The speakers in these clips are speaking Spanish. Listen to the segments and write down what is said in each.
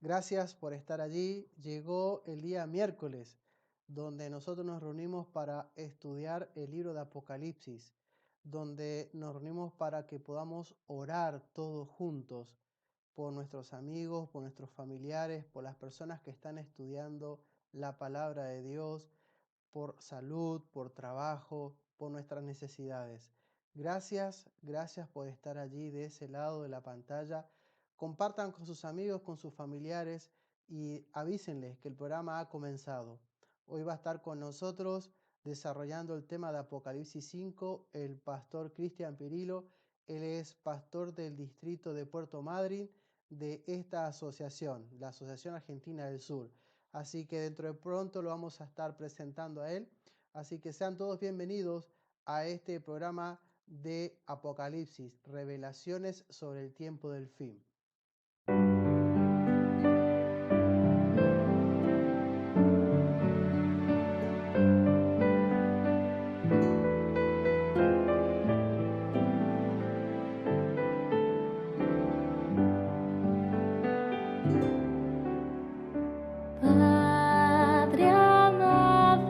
Gracias por estar allí. Llegó el día miércoles, donde nosotros nos reunimos para estudiar el libro de Apocalipsis, donde nos reunimos para que podamos orar todos juntos por nuestros amigos, por nuestros familiares, por las personas que están estudiando la palabra de Dios, por salud, por trabajo, por nuestras necesidades. Gracias por estar allí de ese lado de la pantalla. Compartan con sus amigos, con sus familiares y avísenles que el programa ha comenzado. Hoy va a estar con nosotros desarrollando el tema de Apocalipsis 5 el pastor Cristian Pirillo. Él es pastor del distrito de Puerto Madryn de esta asociación, la Asociación Argentina del Sur. Así que dentro de pronto lo vamos a estar presentando a él. Así que sean todos bienvenidos a este programa de Apocalipsis, revelaciones sobre el tiempo del fin. Padre amado,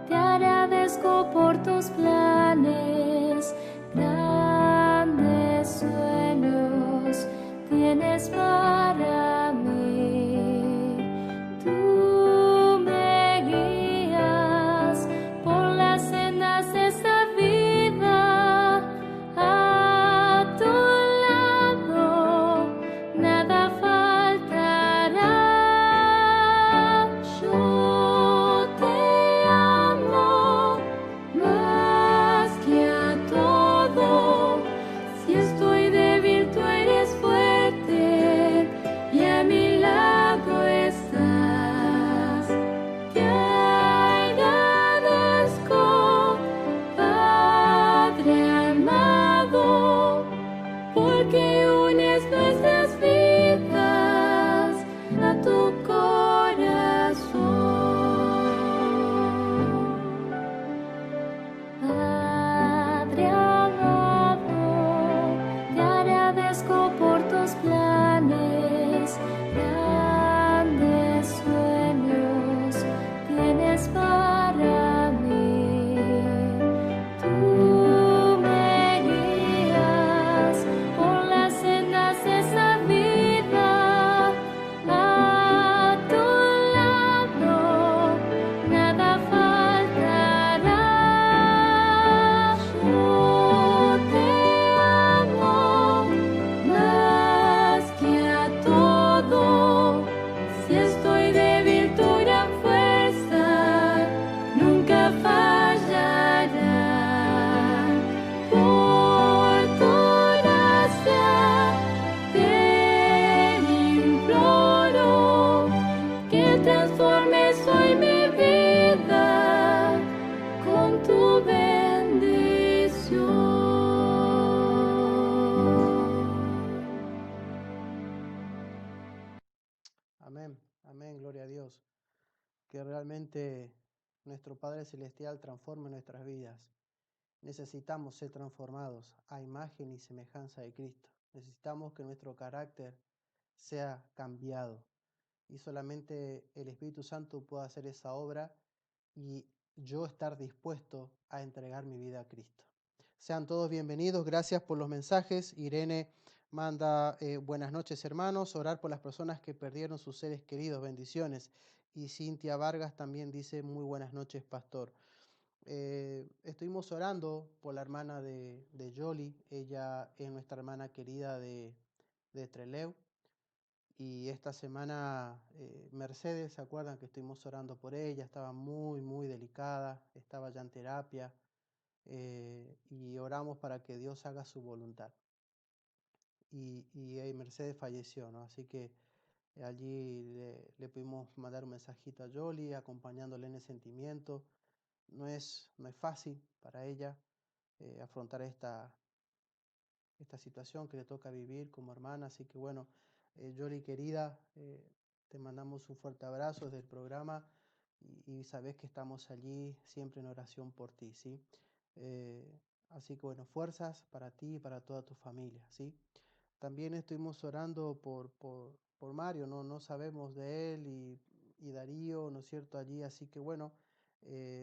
te agradezco por tus planes, grandes sueños tienes para mí. Tú me guías por las sendas de esta vida, a tu lado nada faltará. Yo te amo más que a todo. Si estoy débil, tú eres fuerte y a mi lado estás. Te agradezco, Padre amado, porque unes nuestras vidas a tu corazón. Padre amado, te agradezco por tus planes, grandes sueños tienes para mí. Tú me guías por las sendas de esa vida, a tu lado nada faltará. Yo te amo más que a todo. Si estoy débil, tu gran fuerza nunca fallará. Por tu gracia te imploro que transformes hoy mi vida con tu bendición. Amén, amén, gloria a Dios. Que realmente nuestro Padre Celestial transforme nuestras vidas. Necesitamos ser transformados a imagen y semejanza de Cristo. Necesitamos que nuestro carácter sea cambiado. Y solamente el Espíritu Santo puede hacer esa obra y yo estar dispuesto a entregar mi vida a Cristo. Sean todos bienvenidos. Gracias por los mensajes. Irene manda buenas noches, hermanos. Orar por las personas que perdieron sus seres queridos. Bendiciones. Y Cintia Vargas también dice muy buenas noches, pastor. Estuvimos orando por la hermana de Yoli. Ella es nuestra hermana querida de Trelew. Y esta semana Mercedes, ¿se acuerdan que estuvimos orando por ella? Estaba muy delicada, estaba ya en terapia y oramos para que Dios haga su voluntad. Y Mercedes falleció, ¿no? Así que allí le pudimos mandar un mensajito a Yoli, acompañándole en el sentimiento. No es fácil para ella afrontar esta situación que le toca vivir como hermana, así que bueno, Yoli querida, te mandamos un fuerte abrazo desde el programa y sabes que estamos allí siempre en oración por ti, ¿sí? Así que bueno, fuerzas para ti y para toda tu familia, ¿sí? También estuvimos orando por Mario, no sabemos de él y Darío, ¿no es cierto?, allí, así que bueno,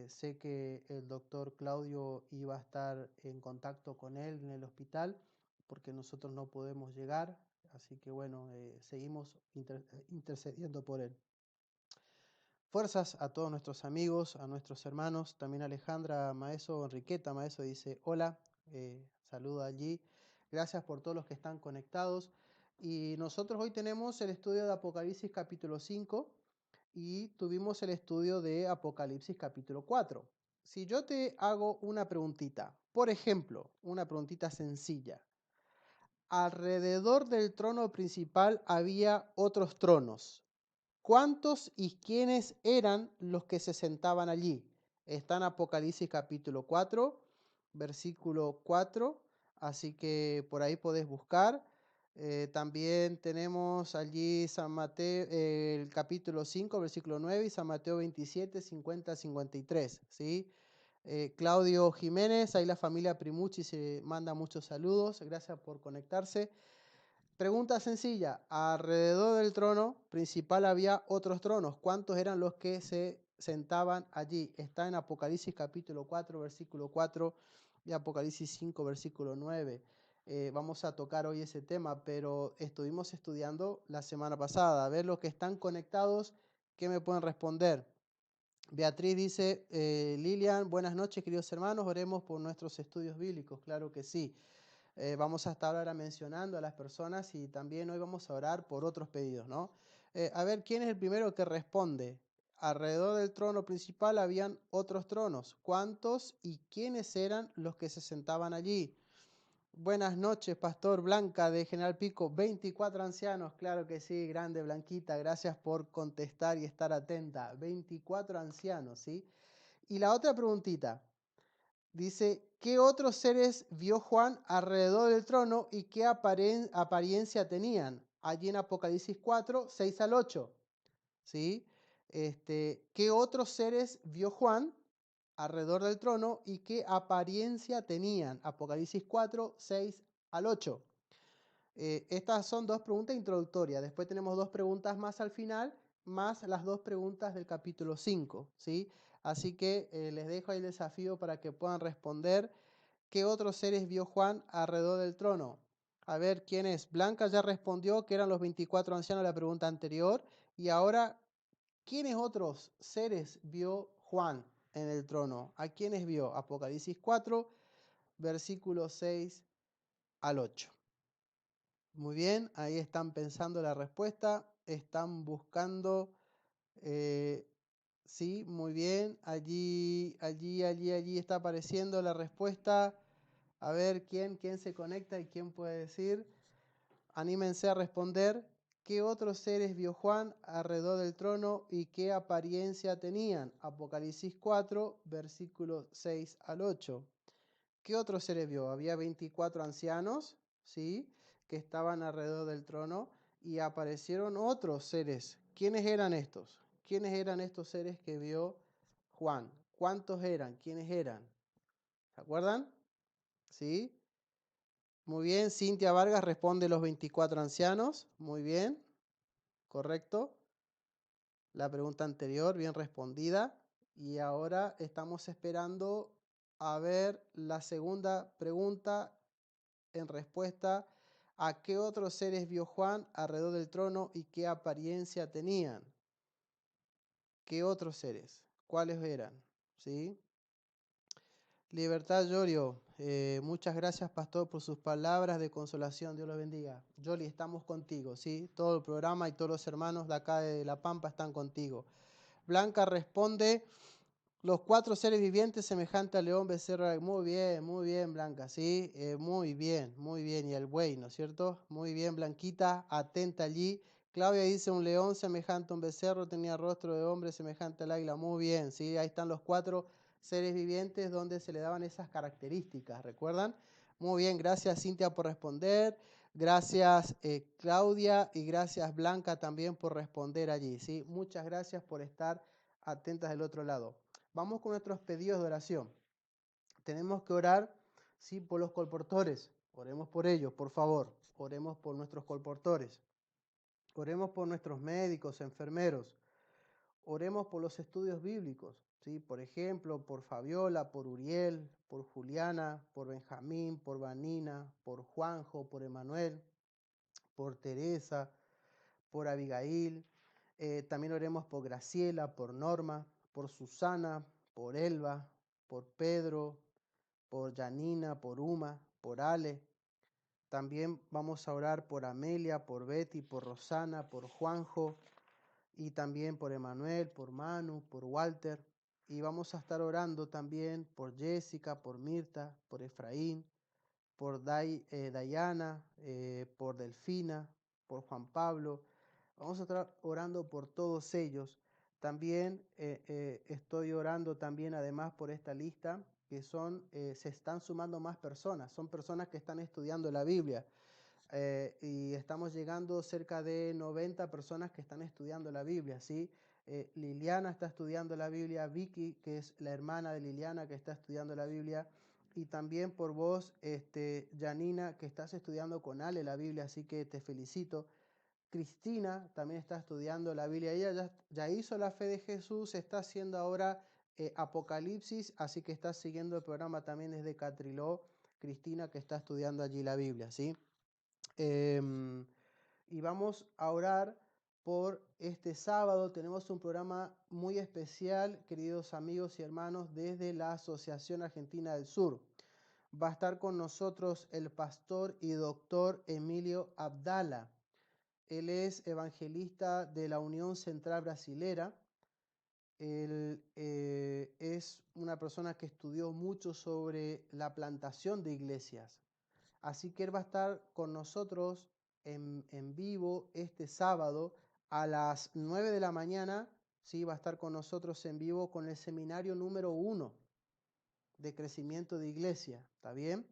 sé que el doctor Claudio iba a estar en contacto con él en el hospital, porque nosotros no podemos llegar, así que bueno, seguimos intercediendo por él. Fuerzas a todos nuestros amigos, a nuestros hermanos, también Alejandra Maeso, Enriqueta Maeso dice hola, saluda allí. Gracias por todos los que están conectados. Y nosotros hoy tenemos el estudio de Apocalipsis capítulo 5 y tuvimos el estudio de Apocalipsis capítulo 4. Si yo te hago una preguntita, por ejemplo, una preguntita sencilla. Alrededor del trono principal había otros tronos. ¿Cuántos y quiénes eran los que se sentaban allí? Está en Apocalipsis capítulo 4, versículo 4, así que por ahí podés buscar. También tenemos allí San Mateo, el capítulo 5, versículo 9 y San Mateo 27, 50, 53, ¿sí? Claudio Jiménez, ahí la familia Primucci se manda muchos saludos, gracias por conectarse. Pregunta sencilla, alrededor del trono principal había otros tronos. ¿Cuántos eran los que se sentaban allí? Está en Apocalipsis capítulo 4, versículo 4 y Apocalipsis 5, versículo 9. Vamos a tocar hoy ese tema, pero estuvimos estudiando la semana pasada. A ver los que están conectados, ¿qué me pueden responder? Beatriz dice, Lilian, buenas noches queridos hermanos, oremos por nuestros estudios bíblicos. Claro que sí. Vamos a estar ahora mencionando a las personas y también hoy vamos a orar por otros pedidos, ¿no? A ver, ¿quién es el primero que responde? Alrededor del trono principal habían otros tronos. ¿Cuántos y quiénes eran los que se sentaban allí? Buenas noches, Pastor Blanca de General Pico. 24 ancianos, claro que sí, grande Blanquita. Gracias por contestar y estar atenta. 24 ancianos, ¿sí? Y la otra preguntita. Dice, ¿qué otros seres vio Juan alrededor del trono y qué apariencia tenían? Allí en Apocalipsis 4, 6 al 8. ¿Sí? ¿Qué otros seres vio Juan alrededor del trono y qué apariencia tenían? Apocalipsis 4, 6 al 8. Estas son dos preguntas introductorias. Después tenemos dos preguntas más al final, más las dos preguntas del capítulo 5. ¿Sí? Así que les dejo ahí el desafío para que puedan responder. ¿Qué otros seres vio Juan alrededor del trono? A ver, ¿quién es? Blanca ya respondió que eran los 24 ancianos de la pregunta anterior. Y ahora, ¿quiénes otros seres vio Juan en el trono? ¿A quiénes vio? Apocalipsis 4, versículos 6 al 8. Muy bien, ahí están pensando la respuesta, están buscando, sí, muy bien, allí está apareciendo la respuesta. A ver quién se conecta y quién puede decir. Anímense a responder. ¿Qué otros seres vio Juan alrededor del trono y qué apariencia tenían? Apocalipsis 4, versículos 6 al 8. ¿Qué otros seres vio? Había 24 ancianos, ¿sí?, que estaban alrededor del trono y aparecieron otros seres. ¿Quiénes eran estos? ¿Quiénes eran estos seres que vio Juan? ¿Cuántos eran? ¿Quiénes eran? ¿Se acuerdan? ¿Sí? Muy bien, Cintia Vargas responde los 24 ancianos. Muy bien, correcto. La pregunta anterior, bien respondida. Y ahora estamos esperando a ver la segunda pregunta en respuesta a qué otros seres vio Juan alrededor del trono y qué apariencia tenían. ¿Qué otros seres? ¿Cuáles eran? ¿Sí? Libertad Llorio, muchas gracias Pastor por sus palabras de consolación, Dios los bendiga. Yoli, estamos contigo, ¿sí? Todo el programa y todos los hermanos de acá de La Pampa están contigo. Blanca responde, los 4 seres vivientes semejantes al león, becerro, muy bien Blanca, ¿sí? Muy bien, y el buey, ¿no es cierto? Muy bien Blanquita, atenta allí. Claudia dice, un león semejante a un becerro, tenía rostro de hombre semejante al águila, muy bien, ¿sí? Ahí están los 4 seres vivientes donde se le daban esas características, ¿recuerdan? Muy bien, gracias Cintia por responder, gracias Claudia y gracias Blanca también por responder allí, ¿sí? Muchas gracias por estar atentas del otro lado. Vamos con nuestros pedidos de oración. Tenemos que orar, sí, por los colportores. Oremos por ellos, por favor. Oremos por nuestros colportores. Oremos por nuestros médicos, enfermeros. Oremos por los estudios bíblicos, ¿sí? Por ejemplo, por Fabiola, por Uriel, por Juliana, por Benjamín, por Vanina, por Juanjo, por Emanuel, por Teresa, por Abigail. También oremos por Graciela, por Norma, por Susana, por Elba, por Pedro, por Janina, por Uma, por Ale. También vamos a orar por Amelia, por Betty, por Rosana, por Juanjo y también por Emanuel, por Manu, por Walter. Y vamos a estar orando también por Jessica, por Mirta, por Efraín, por Dayana, por Delfina, por Juan Pablo. Vamos a estar orando por todos ellos. También estoy orando también además por esta lista que se están sumando más personas. Son personas que están estudiando la Biblia. Y estamos llegando cerca de 90 personas que están estudiando la Biblia, ¿sí? Liliana está estudiando la Biblia, Vicky, que es la hermana de Liliana, que está estudiando la Biblia, y también por vos, Janina, que estás estudiando con Ale la Biblia, así que te felicito. Cristina también está estudiando la Biblia, ella ya hizo la fe de Jesús, está haciendo ahora Apocalipsis, así que está siguiendo el programa también desde Catriló, Cristina, que está estudiando allí la Biblia, ¿sí? Y vamos a orar por este sábado. Tenemos un programa muy especial, queridos amigos y hermanos, desde la Asociación Argentina del Sur. Va a estar con nosotros el pastor y doctor Emilio Abdala. Él es evangelista de la Unión Central Brasilera. Él es una persona que estudió mucho sobre la plantación de iglesias. Así que él va a estar con nosotros en vivo este sábado a las 9 de la mañana. Sí, va a estar con nosotros en vivo con el seminario número 1 de crecimiento de iglesia. ¿Está bien?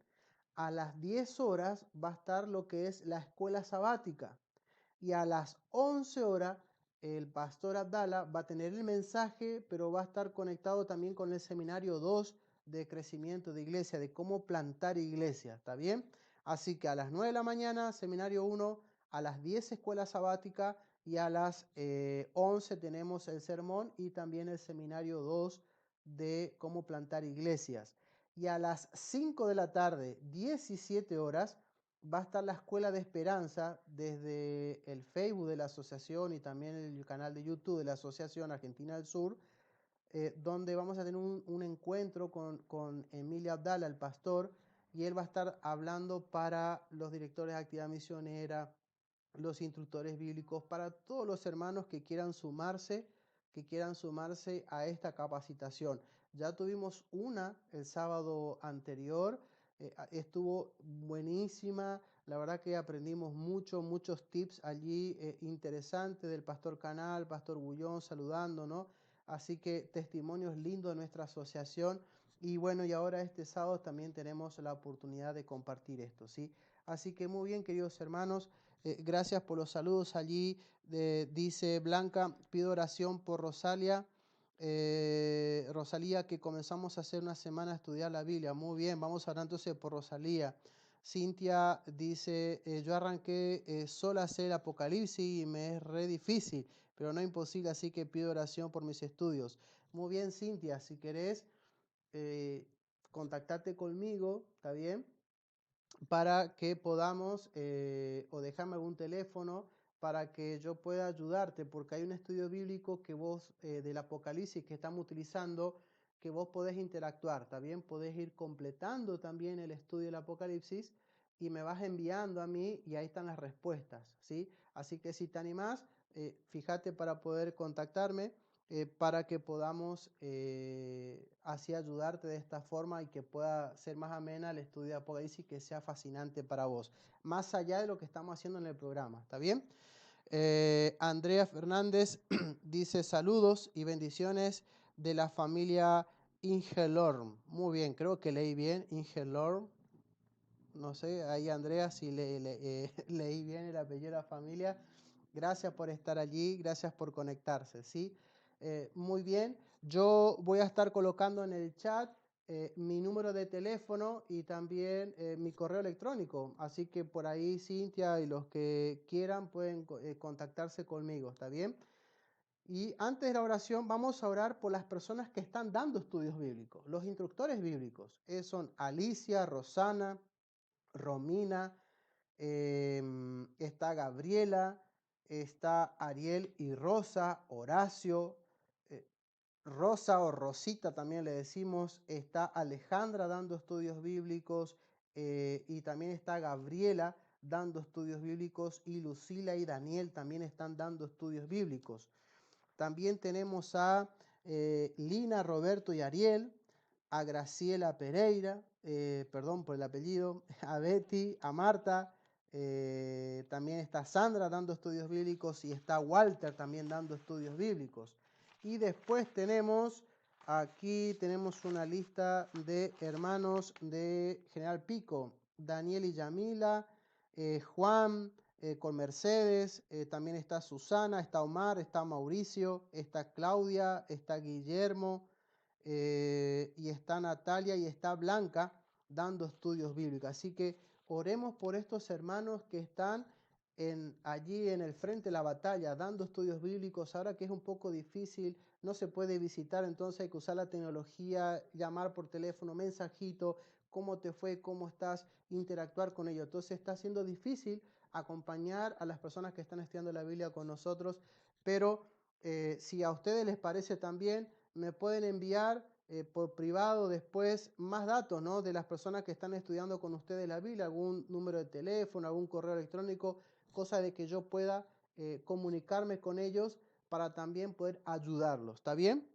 A las 10 horas va a estar lo que es la escuela sabática. Y a las 11 horas el pastor Abdala va a tener el mensaje, pero va a estar conectado también con el seminario 2 de crecimiento de iglesia, de cómo plantar iglesia, ¿está bien? Así que a las 9 de la mañana, seminario 1, a las 10 escuela sabática y a las 11 tenemos el sermón y también el seminario 2 de cómo plantar iglesias. Y a las 5 de la tarde, 17 horas, va a estar la Escuela de Esperanza desde el Facebook de la asociación y también el canal de YouTube de la Asociación Argentina del Sur, donde vamos a tener un encuentro con Emilio Abdala, el pastor, y él va a estar hablando para los directores de actividad misionera, los instructores bíblicos, para todos los hermanos que quieran sumarse a esta capacitación. Ya tuvimos una el sábado anterior, estuvo buenísima, la verdad que aprendimos muchos tips allí interesantes del pastor Canal, pastor Bullón saludando, ¿no? Así que testimonios lindos de nuestra asociación. Y bueno, y ahora este sábado también tenemos la oportunidad de compartir esto, ¿sí? Así que muy bien, queridos hermanos, gracias por los saludos allí. Dice Blanca, pido oración por Rosalia. Rosalía, que comenzamos a hacer una semana a estudiar la Biblia. Muy bien, vamos a orar entonces por Rosalía. Cintia dice, yo arranqué sola a hacer el Apocalipsis y me es re difícil, pero no imposible, así que pido oración por mis estudios. Muy bien, Cintia, si querés contactarte conmigo, ¿está bien? Para que podamos, o dejarme algún teléfono para que yo pueda ayudarte, porque hay un estudio bíblico que vos, del Apocalipsis que estamos utilizando, que vos podés interactuar, ¿está bien? Podés ir completando también el estudio del Apocalipsis y me vas enviando a mí y ahí están las respuestas, ¿sí? Así que si te animás, fíjate para poder contactarme. Para que podamos así ayudarte de esta forma y que pueda ser más amena el estudio de Apocalipsis y que sea fascinante para vos, más allá de lo que estamos haciendo en el programa, ¿está bien? Andrea Fernández dice saludos y bendiciones de la familia Ingelorm. Muy bien, creo que leí bien, Ingelorm. No sé, ahí Andrea, si leí bien el apellido de la familia. Gracias por estar allí, gracias por conectarse, ¿sí? Muy bien, yo voy a estar colocando en el chat mi número de teléfono y también mi correo electrónico. Así que por ahí Cintia y los que quieran pueden contactarse conmigo, ¿está bien? Y antes de la oración vamos a orar por las personas que están dando estudios bíblicos, los instructores bíblicos. Son Alicia, Rosana, Romina, está Gabriela, está Ariel y Rosa, Horacio, eh, Rosa o Rosita también le decimos, está Alejandra dando estudios bíblicos y también está Gabriela dando estudios bíblicos y Lucila y Daniel también están dando estudios bíblicos. También tenemos a Lina, Roberto y Ariel, a Graciela Pereira, perdón por el apellido, a Betty, a Marta, también está Sandra dando estudios bíblicos y está Walter también dando estudios bíblicos. Y después aquí tenemos una lista de hermanos de General Pico, Daniel y Yamila, Juan, con Mercedes, también está Susana, está Omar, está Mauricio, está Claudia, está Guillermo, y está Natalia y está Blanca dando estudios bíblicos. Así que oremos por estos hermanos que están allí en el frente de la batalla dando estudios bíblicos. Ahora que es un poco difícil, no se puede visitar, entonces hay que usar la tecnología, llamar por teléfono, mensajito, cómo te fue, cómo estás, interactuar con ellos. Entonces está siendo difícil acompañar a las personas que están estudiando la Biblia con nosotros, pero si a ustedes les parece también, me pueden enviar por privado después más datos, ¿no?, de las personas que están estudiando con ustedes la Biblia, algún número de teléfono, algún correo electrónico, cosa de que yo pueda comunicarme con ellos para también poder ayudarlos, ¿está bien?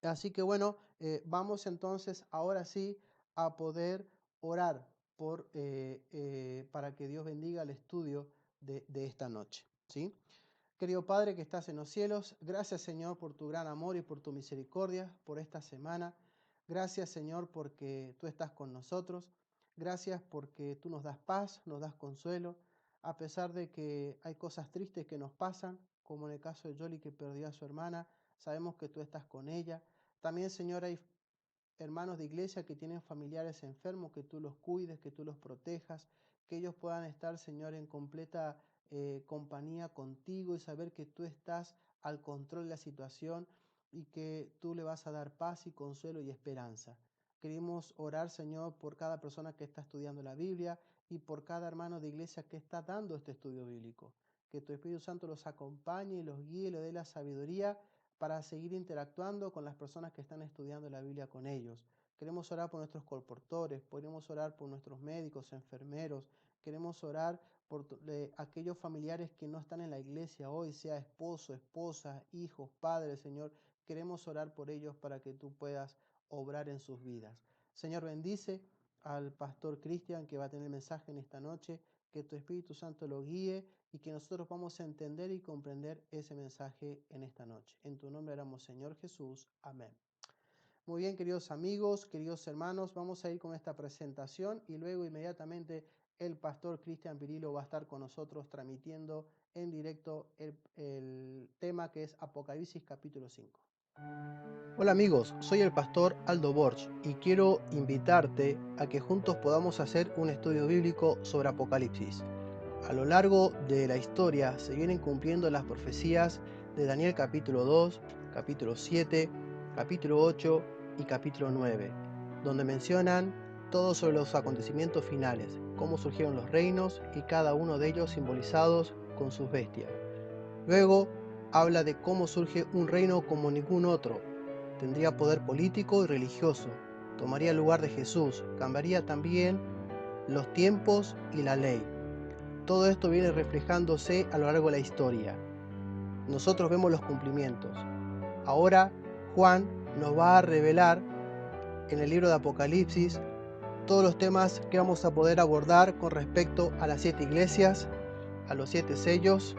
Así que bueno, vamos entonces ahora sí a poder orar para que Dios bendiga el estudio de esta noche, ¿sí? Querido Padre que estás en los cielos, gracias Señor por tu gran amor y por tu misericordia por esta semana. Gracias Señor porque tú estás con nosotros. Gracias porque tú nos das paz, nos das consuelo, a pesar de que hay cosas tristes que nos pasan, como en el caso de Yoli que perdió a su hermana. Sabemos que tú estás con ella. También Señor hay hermanos de iglesia que tienen familiares enfermos, que tú los cuides, que tú los protejas, que ellos puedan estar, Señor, en completa compañía contigo y saber que tú estás al control de la situación y que tú le vas a dar paz y consuelo y esperanza. Queremos orar, Señor, por cada persona que está estudiando la Biblia y por cada hermano de iglesia que está dando este estudio bíblico. Que tu Espíritu Santo los acompañe y los guíe y les dé la sabiduría para seguir interactuando con las personas que están estudiando la Biblia con ellos. Queremos orar por nuestros colportores, queremos orar por nuestros médicos, enfermeros, queremos orar por aquellos familiares que no están en la iglesia hoy, sea esposo, esposa, hijos, padres, Señor. Queremos orar por ellos para que tú puedas obrar en sus vidas. Señor, bendice al pastor Cristian que va a tener el mensaje en esta noche, que tu Espíritu Santo lo guíe y que nosotros vamos a entender y comprender ese mensaje en esta noche. En tu nombre oramos, Señor Jesús. Amén. Muy bien, queridos amigos, queridos hermanos, vamos a ir con esta presentación y luego inmediatamente el pastor Cristian Pirillo va a estar con nosotros transmitiendo en directo el tema que es Apocalipsis capítulo 5. Hola amigos, soy el pastor Aldo Borch y quiero invitarte a que juntos podamos hacer un estudio bíblico sobre Apocalipsis. A lo largo de la historia se vienen cumpliendo las profecías de Daniel capítulo 2, capítulo 7, capítulo 8 y capítulo 9, donde mencionan todo sobre los acontecimientos finales, cómo surgieron los reinos y cada uno de ellos simbolizados con sus bestias. Luego habla de cómo surge un reino como ningún otro. Tendría poder político y religioso, tomaría el lugar de Jesús, cambiaría también los tiempos y la ley. Todo esto viene reflejándose a lo largo de la historia. Nosotros vemos los cumplimientos. Ahora Juan nos va a revelar en el libro de Apocalipsis todos los temas que vamos a poder abordar con respecto a las 7 iglesias, a los 7 sellos.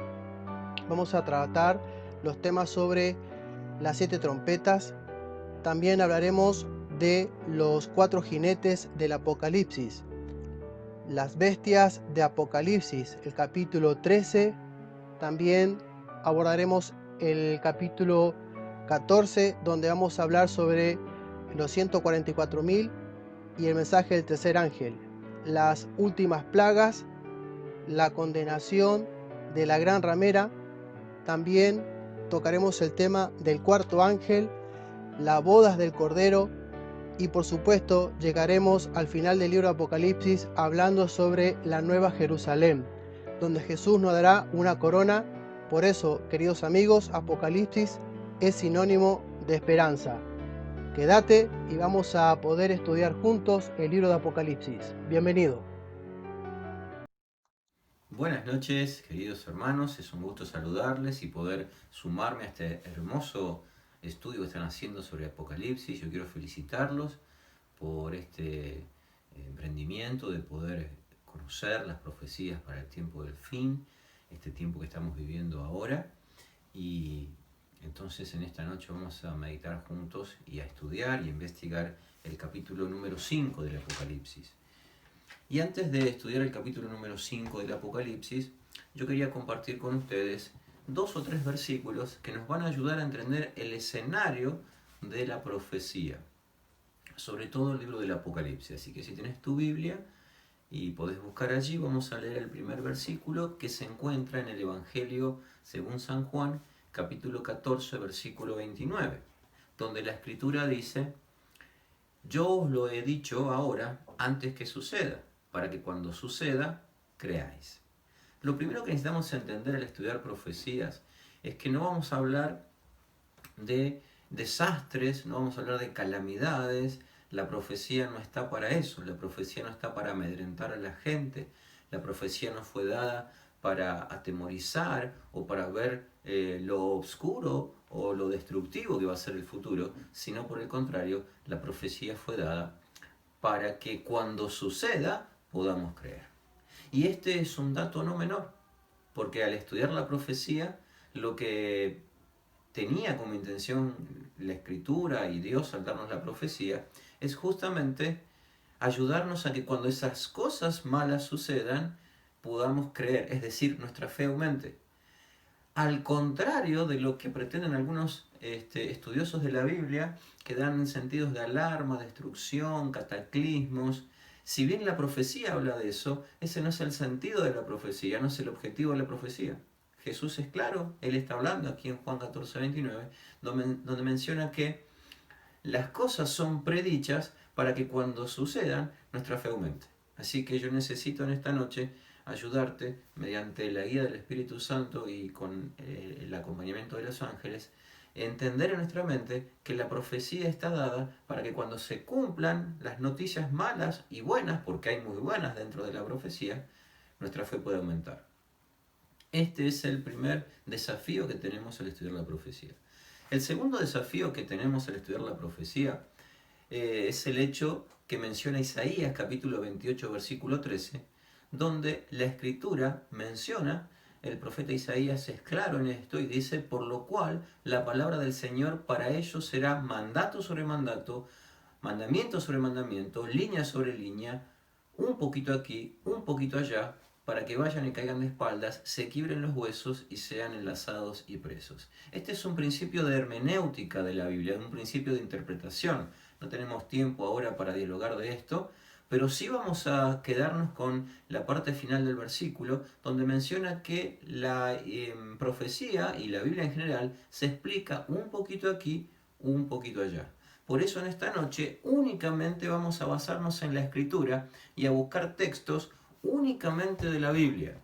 Vamos a tratar los temas sobre las 7 trompetas. También hablaremos de los 4 jinetes del Apocalipsis. Las bestias de Apocalipsis, el capítulo 13. También abordaremos el capítulo 14, donde vamos a hablar sobre los 144.000 y el mensaje del tercer ángel, las últimas plagas, la condenación de la gran ramera. También tocaremos el tema del cuarto ángel, las bodas del Cordero y por supuesto llegaremos al final del libro de Apocalipsis hablando sobre la nueva Jerusalén, donde Jesús nos dará una corona. Por eso, queridos amigos, Apocalipsis es sinónimo de esperanza. Quédate y vamos a poder estudiar juntos el libro de Apocalipsis. Bienvenido. Buenas noches, queridos hermanos, es un gusto saludarles y poder sumarme a este hermoso estudio que están haciendo sobre Apocalipsis. Yo quiero felicitarlos por este emprendimiento de poder conocer las profecías para el tiempo del fin, este tiempo que estamos viviendo ahora. Y entonces en esta noche vamos a meditar juntos y a estudiar y a investigar el capítulo número 5 del Apocalipsis. Y antes de estudiar el capítulo número 5 del Apocalipsis, yo quería compartir con ustedes 2 o 3 versículos que nos van a ayudar a entender el escenario de la profecía, sobre todo el libro del Apocalipsis. Así que si tienes tu Biblia y podés buscar allí, vamos a leer el primer versículo que se encuentra en el Evangelio según San Juan, capítulo 14, versículo 29, donde la Escritura dice: yo os lo he dicho ahora antes que suceda, para que cuando suceda, creáis. Lo primero que necesitamos entender al estudiar profecías es que no vamos a hablar de desastres, no vamos a hablar de calamidades. La profecía no está para eso, la profecía no está para amedrentar a la gente, la profecía no fue dada para atemorizar o para ver lo oscuro o lo destructivo que va a ser el futuro, sino por el contrario, la profecía fue dada para que cuando suceda podamos creer. Y este es un dato no menor, porque al estudiar la profecía, lo que tenía como intención la Escritura y Dios al darnos la profecía, es justamente ayudarnos a que cuando esas cosas malas sucedan, podamos creer, es decir, nuestra fe aumente. Al contrario de lo que pretenden algunos estudiosos de la Biblia, que dan sentidos de alarma, destrucción, cataclismos. Si bien la profecía habla de eso, ese no es el sentido de la profecía, no es el objetivo de la profecía. Jesús es claro, Él está hablando aquí en Juan 14, 29, donde menciona que las cosas son predichas para que cuando sucedan, nuestra fe aumente. Así que yo necesito en esta noche ayudarte mediante la guía del Espíritu Santo y con el acompañamiento de los ángeles, entender en nuestra mente que la profecía está dada para que cuando se cumplan las noticias malas y buenas, porque hay muy buenas dentro de la profecía, nuestra fe pueda aumentar. Este es el primer desafío que tenemos al estudiar la profecía. El segundo desafío que tenemos al estudiar la profecía es el hecho que menciona Isaías capítulo 28 versículo 13, donde la Escritura menciona, el profeta Isaías es claro en esto y dice: por lo cual la palabra del Señor para ellos será mandato sobre mandato, mandamiento sobre mandamiento, línea sobre línea, un poquito aquí, un poquito allá, para que vayan y caigan de espaldas, se quiebren los huesos y sean enlazados y presos. Este es un principio de hermenéutica de la Biblia, un principio de interpretación. No tenemos tiempo ahora para dialogar de esto, pero sí vamos a quedarnos con la parte final del versículo, donde menciona que la profecía y la Biblia en general se explica un poquito aquí, un poquito allá. Por eso en esta noche únicamente vamos a basarnos en la Escritura y a buscar textos únicamente de la Biblia.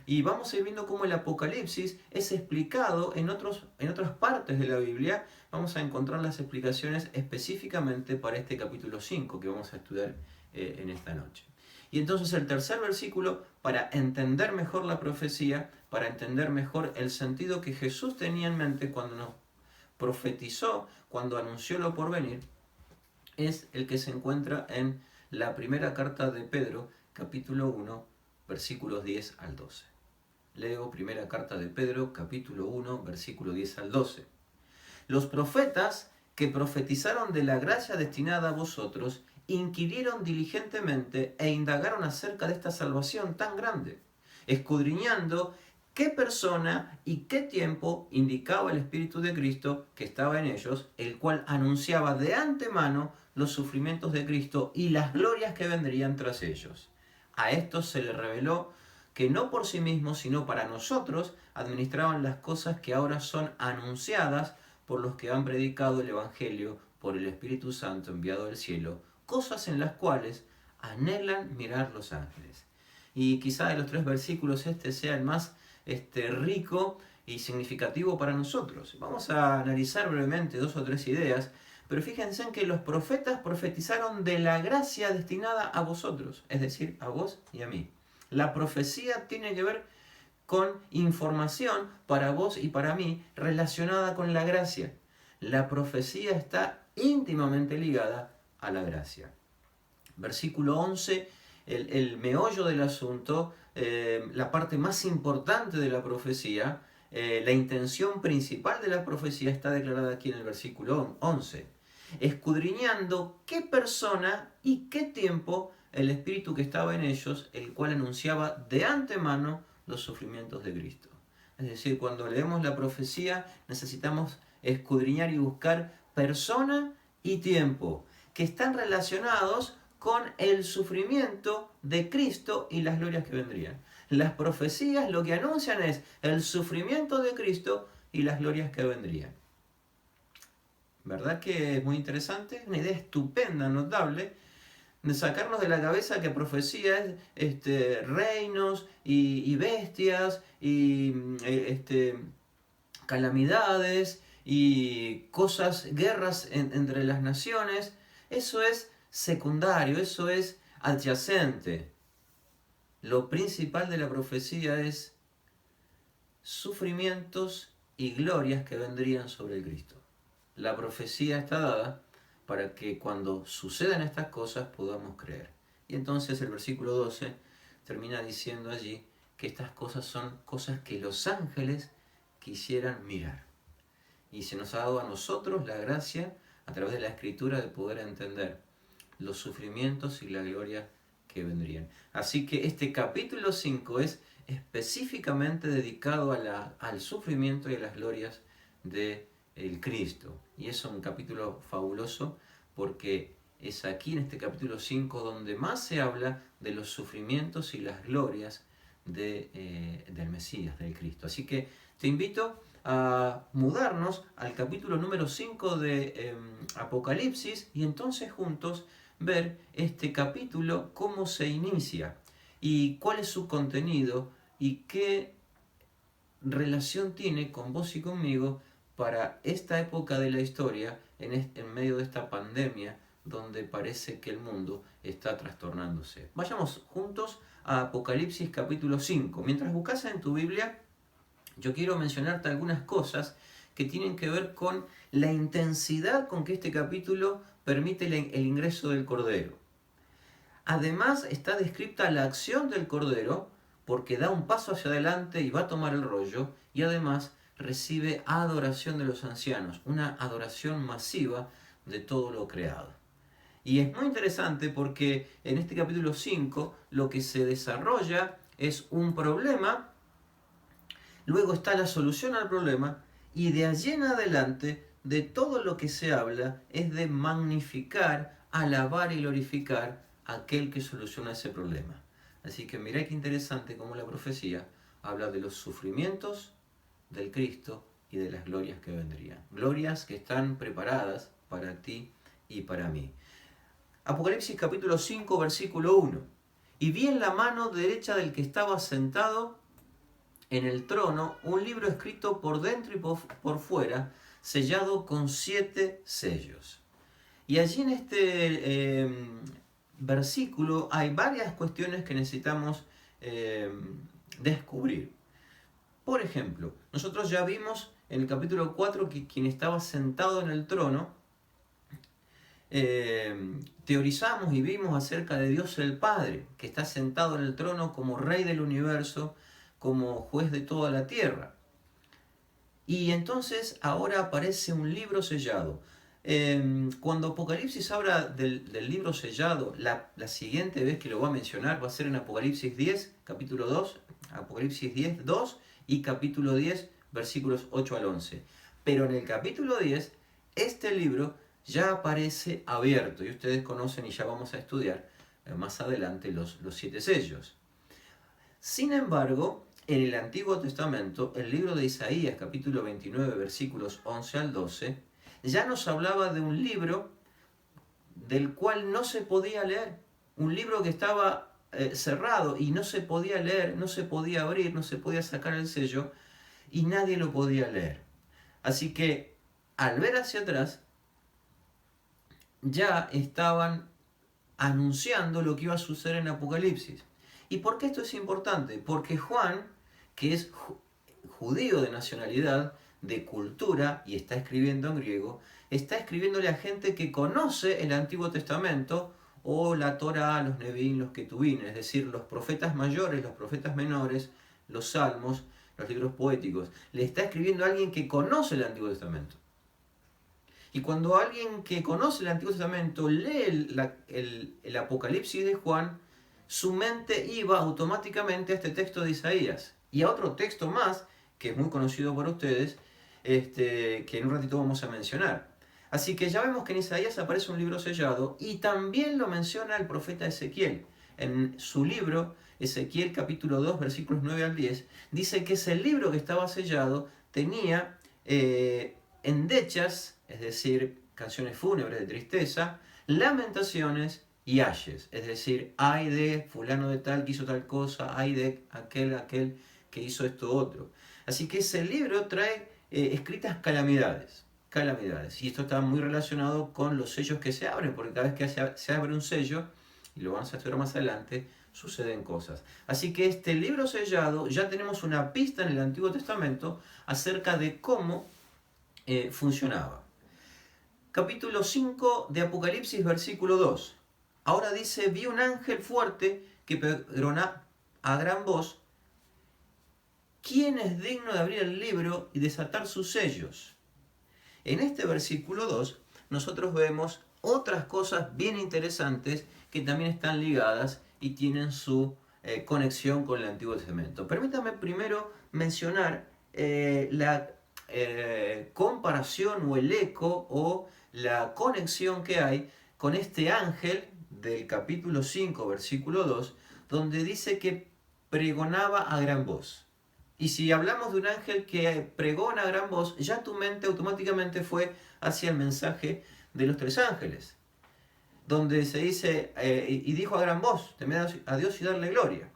Y vamos a ir viendo cómo el Apocalipsis es explicado en otras partes de la Biblia. Vamos a encontrar las explicaciones específicamente para este capítulo 5 que vamos a estudiar en esta noche. Y entonces el tercer versículo, para entender mejor la profecía, para entender mejor el sentido que Jesús tenía en mente cuando nos profetizó, cuando anunció lo por venir, es el que se encuentra en la primera carta de Pedro, capítulo 1, versículos 10 al 12. Leo primera carta de Pedro, capítulo 1, versículo 10 al 12. Los profetas que profetizaron de la gracia destinada a vosotros inquirieron diligentemente e indagaron acerca de esta salvación tan grande, escudriñando qué persona y qué tiempo indicaba el Espíritu de Cristo que estaba en ellos, el cual anunciaba de antemano los sufrimientos de Cristo y las glorias que vendrían tras ellos. A estos se les reveló que no por sí mismos, sino para nosotros, administraban las cosas que ahora son anunciadas por los que han predicado el Evangelio por el Espíritu Santo enviado del cielo, cosas en las cuales anhelan mirar los ángeles. Y quizá de los 3 versículos este sea el más rico y significativo para nosotros. Vamos a analizar brevemente 2 o 3 ideas, pero fíjense en que los profetas profetizaron de la gracia destinada a vosotros, es decir, a vos y a mí. La profecía tiene que ver con información para vos y para mí relacionada con la gracia. La profecía está íntimamente ligada a la gracia. Versículo 11, el meollo del asunto, la parte más importante de la profecía, la intención principal de la profecía está declarada aquí en el versículo 11. Escudriñando qué persona y qué tiempo el Espíritu que estaba en ellos, el cual anunciaba de antemano los sufrimientos de Cristo. Es decir, cuando leemos la profecía necesitamos escudriñar y buscar persona y tiempo que están relacionados con el sufrimiento de Cristo y las glorias que vendrían. Las profecías lo que anuncian es el sufrimiento de Cristo y las glorias que vendrían. ¿Verdad que es muy interesante? Una idea estupenda, notable, de sacarnos de la cabeza que profecía es reinos y bestias y calamidades y cosas, guerras entre las naciones. Eso es secundario, eso es adyacente. Lo principal de la profecía es sufrimientos y glorias que vendrían sobre el Cristo. La profecía está dada para que cuando sucedan estas cosas podamos creer. Y entonces el versículo 12 termina diciendo allí que estas cosas son cosas que los ángeles quisieran mirar. Y se nos ha dado a nosotros la gracia a través de la Escritura de poder entender los sufrimientos y la gloria que vendrían. Así que este capítulo 5 es específicamente dedicado al sufrimiento y a las glorias de el Cristo. Y es un capítulo fabuloso porque es aquí en este capítulo 5 donde más se habla de los sufrimientos y las glorias del Mesías, del Cristo. Así que te invito a mudarnos al capítulo número 5 de Apocalipsis y entonces juntos ver este capítulo, cómo se inicia y cuál es su contenido y qué relación tiene con vos y conmigo para esta época de la historia, en medio de esta pandemia donde parece que el mundo está trastornándose. Vayamos juntos a Apocalipsis capítulo 5. Mientras buscas en tu Biblia, yo quiero mencionarte algunas cosas que tienen que ver con la intensidad con que este capítulo permite el ingreso del Cordero. Además está descrita la acción del Cordero, porque da un paso hacia adelante y va a tomar el rollo, y además recibe adoración de los ancianos, una adoración masiva de todo lo creado. Y es muy interesante porque en este capítulo 5 lo que se desarrolla es un problema, luego está la solución al problema, y de allí en adelante de todo lo que se habla es de magnificar, alabar y glorificar a aquel que soluciona ese problema. Así que mirá qué interesante cómo la profecía habla de los sufrimientos del Cristo y de las glorias que vendrían. Glorias que están preparadas para ti y para mí. Apocalipsis capítulo 5, versículo 1. Y vi en la mano derecha del que estaba sentado en el trono un libro escrito por dentro y por fuera, sellado con 7 sellos. Y allí en este versículo hay varias cuestiones que necesitamos descubrir. Por ejemplo, nosotros ya vimos en el capítulo 4 que quien estaba sentado en el trono, teorizamos y vimos acerca de Dios el Padre, que está sentado en el trono como Rey del universo, como juez de toda la tierra. Y entonces ahora aparece un libro sellado. Cuando Apocalipsis habla del libro sellado, la siguiente vez que lo va a mencionar va a ser en Apocalipsis 10, capítulo 2, Apocalipsis 10, 2 y capítulo 10, versículos 8 al 11. Pero en el capítulo 10, este libro ya aparece abierto, y ustedes conocen y ya vamos a estudiar más adelante los 7 sellos. Sin embargo, en el Antiguo Testamento, el libro de Isaías, capítulo 29, versículos 11 al 12, ya nos hablaba de un libro del cual no se podía leer, un libro que estaba cerrado y no se podía leer, no se podía abrir, no se podía sacar el sello y nadie lo podía leer. Así que al ver hacia atrás, ya estaban anunciando lo que iba a suceder en Apocalipsis. ¿Y por qué esto es importante? Porque Juan, que es judío de nacionalidad, de cultura, y está escribiendo en griego, está escribiéndole a gente que conoce el Antiguo Testamento, o la Torá, los Nevi'im, los Ketuvim, es decir, los profetas mayores, los profetas menores, los salmos, los libros poéticos. Le está escribiendo a alguien que conoce el Antiguo Testamento. Y cuando alguien que conoce el Antiguo Testamento lee el Apocalipsis de Juan, su mente iba automáticamente a este texto de Isaías y a otro texto más, que es muy conocido por ustedes, que en un ratito vamos a mencionar. Así que ya vemos que en Isaías aparece un libro sellado y también lo menciona el profeta Ezequiel. En su libro, Ezequiel capítulo 2, versículos 9 al 10, dice que ese libro que estaba sellado tenía endechas, es decir, canciones fúnebres de tristeza, lamentaciones y ayes, es decir, ay de fulano de tal que hizo tal cosa, ay de aquel que hizo esto otro. Así que ese libro trae escritas calamidades. Y esto está muy relacionado con los sellos que se abren, porque cada vez que se abre un sello, y lo vamos a estudiar más adelante, suceden cosas. Así que este libro sellado, ya tenemos una pista en el Antiguo Testamento acerca de cómo funcionaba. Capítulo 5 de Apocalipsis, versículo 2. Ahora dice, vi un ángel fuerte que pregonaba a gran voz, ¿quién es digno de abrir el libro y desatar sus sellos? En este versículo 2 nosotros vemos otras cosas bien interesantes que también están ligadas y tienen su conexión con el Antiguo Testamento. Permítame primero mencionar la comparación o el eco o la conexión que hay con este ángel del capítulo 5, versículo 2, donde dice que pregonaba a gran voz. Y si hablamos de un ángel que pregona a gran voz, ya tu mente automáticamente fue hacia el mensaje de los 3 ángeles, donde se dice, y dijo a gran voz, temed a Dios y darle gloria.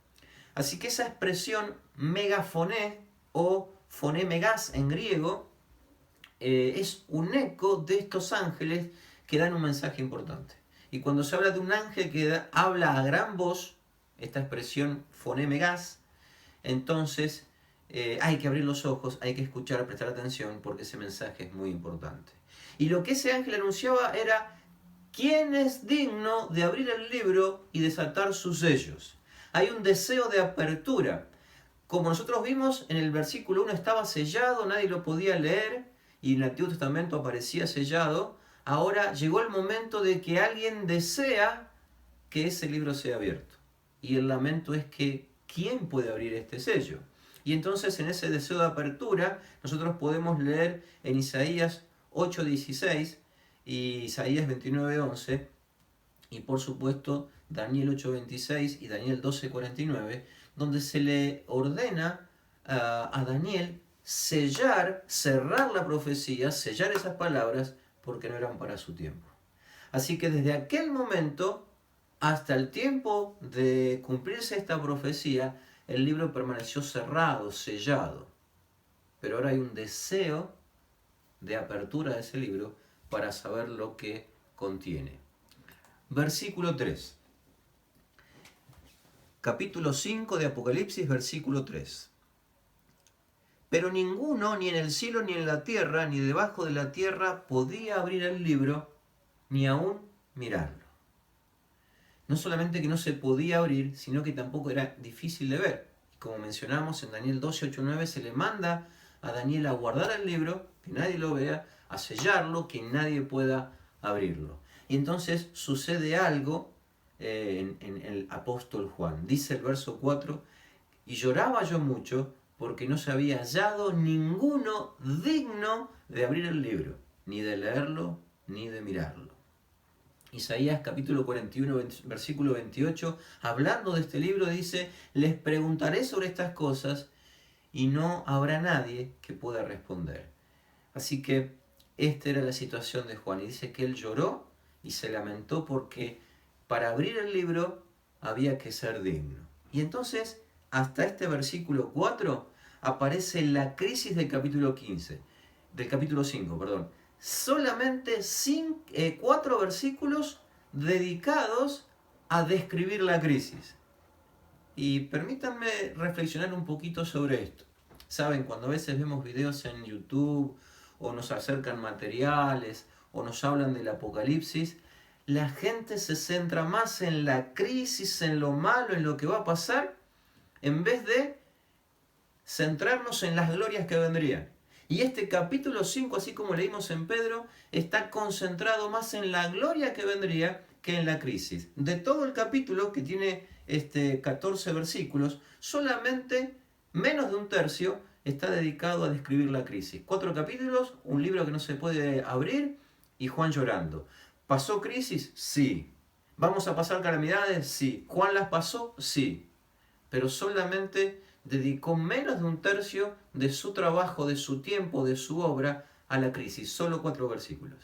Así que esa expresión megafoné o foné megas en griego, es un eco de estos ángeles que dan un mensaje importante. Y cuando se habla de un ángel que habla a gran voz, esta expresión foné megas, entonces hay que abrir los ojos, hay que escuchar, prestar atención, porque ese mensaje es muy importante. Y lo que ese ángel anunciaba era, ¿quién es digno de abrir el libro y desatar sus sellos? Hay un deseo de apertura. Como nosotros vimos, en el versículo 1 estaba sellado, nadie lo podía leer, y en el Antiguo Testamento aparecía sellado. Ahora llegó el momento de que alguien desea que ese libro sea abierto. Y el lamento es que, ¿quién puede abrir este sello? Y entonces en ese deseo de apertura nosotros podemos leer en Isaías 8:16 y Isaías 29:11 y por supuesto Daniel 8:26 y Daniel 12:49, donde se le ordena a Daniel cerrar la profecía, sellar esas palabras porque no eran para su tiempo. Así que desde aquel momento hasta el tiempo de cumplirse esta profecía, el libro permaneció cerrado, sellado. Pero ahora hay un deseo de apertura de ese libro para saber lo que contiene. Versículo 3. Capítulo 5 de Apocalipsis, versículo 3. Pero ninguno, ni en el cielo, ni en la tierra, ni debajo de la tierra, podía abrir el libro, ni aún mirarlo. No solamente que no se podía abrir, sino que tampoco era difícil de ver. Como mencionamos en Daniel 12:8-9, se le manda a Daniel a guardar el libro, que nadie lo vea, a sellarlo, que nadie pueda abrirlo. Y entonces sucede algo en el apóstol Juan. Dice el verso 4, y lloraba yo mucho porque no se había hallado ninguno digno de abrir el libro, ni de leerlo, ni de mirarlo. Isaías capítulo 41, versículo 28, hablando de este libro, dice: les preguntaré sobre estas cosas y no habrá nadie que pueda responder. Así que esta era la situación de Juan, y dice que él lloró y se lamentó porque para abrir el libro había que ser digno. Y entonces, hasta este versículo 4, aparece la crisis del capítulo 5, perdón. Solamente 4 versículos dedicados a describir la crisis. Y permítanme reflexionar un poquito sobre esto. Saben, cuando a veces vemos videos en YouTube, o nos acercan materiales, o nos hablan del Apocalipsis, la gente se centra más en la crisis, en lo malo, en lo que va a pasar, en vez de centrarnos en las glorias que vendrían. Y este capítulo 5, así como leímos en Pedro, está concentrado más en la gloria que vendría que en la crisis. De todo el capítulo, que tiene 14 versículos, solamente menos de un tercio está dedicado a describir la crisis. 4 capítulos, un libro que no se puede abrir, y Juan llorando. ¿Pasó crisis? Sí. ¿Vamos a pasar calamidades? Sí. ¿Juan las pasó? Sí. Pero solamente dedicó menos de un tercio de su trabajo, de su tiempo, de su obra a la crisis. Solo 4 versículos.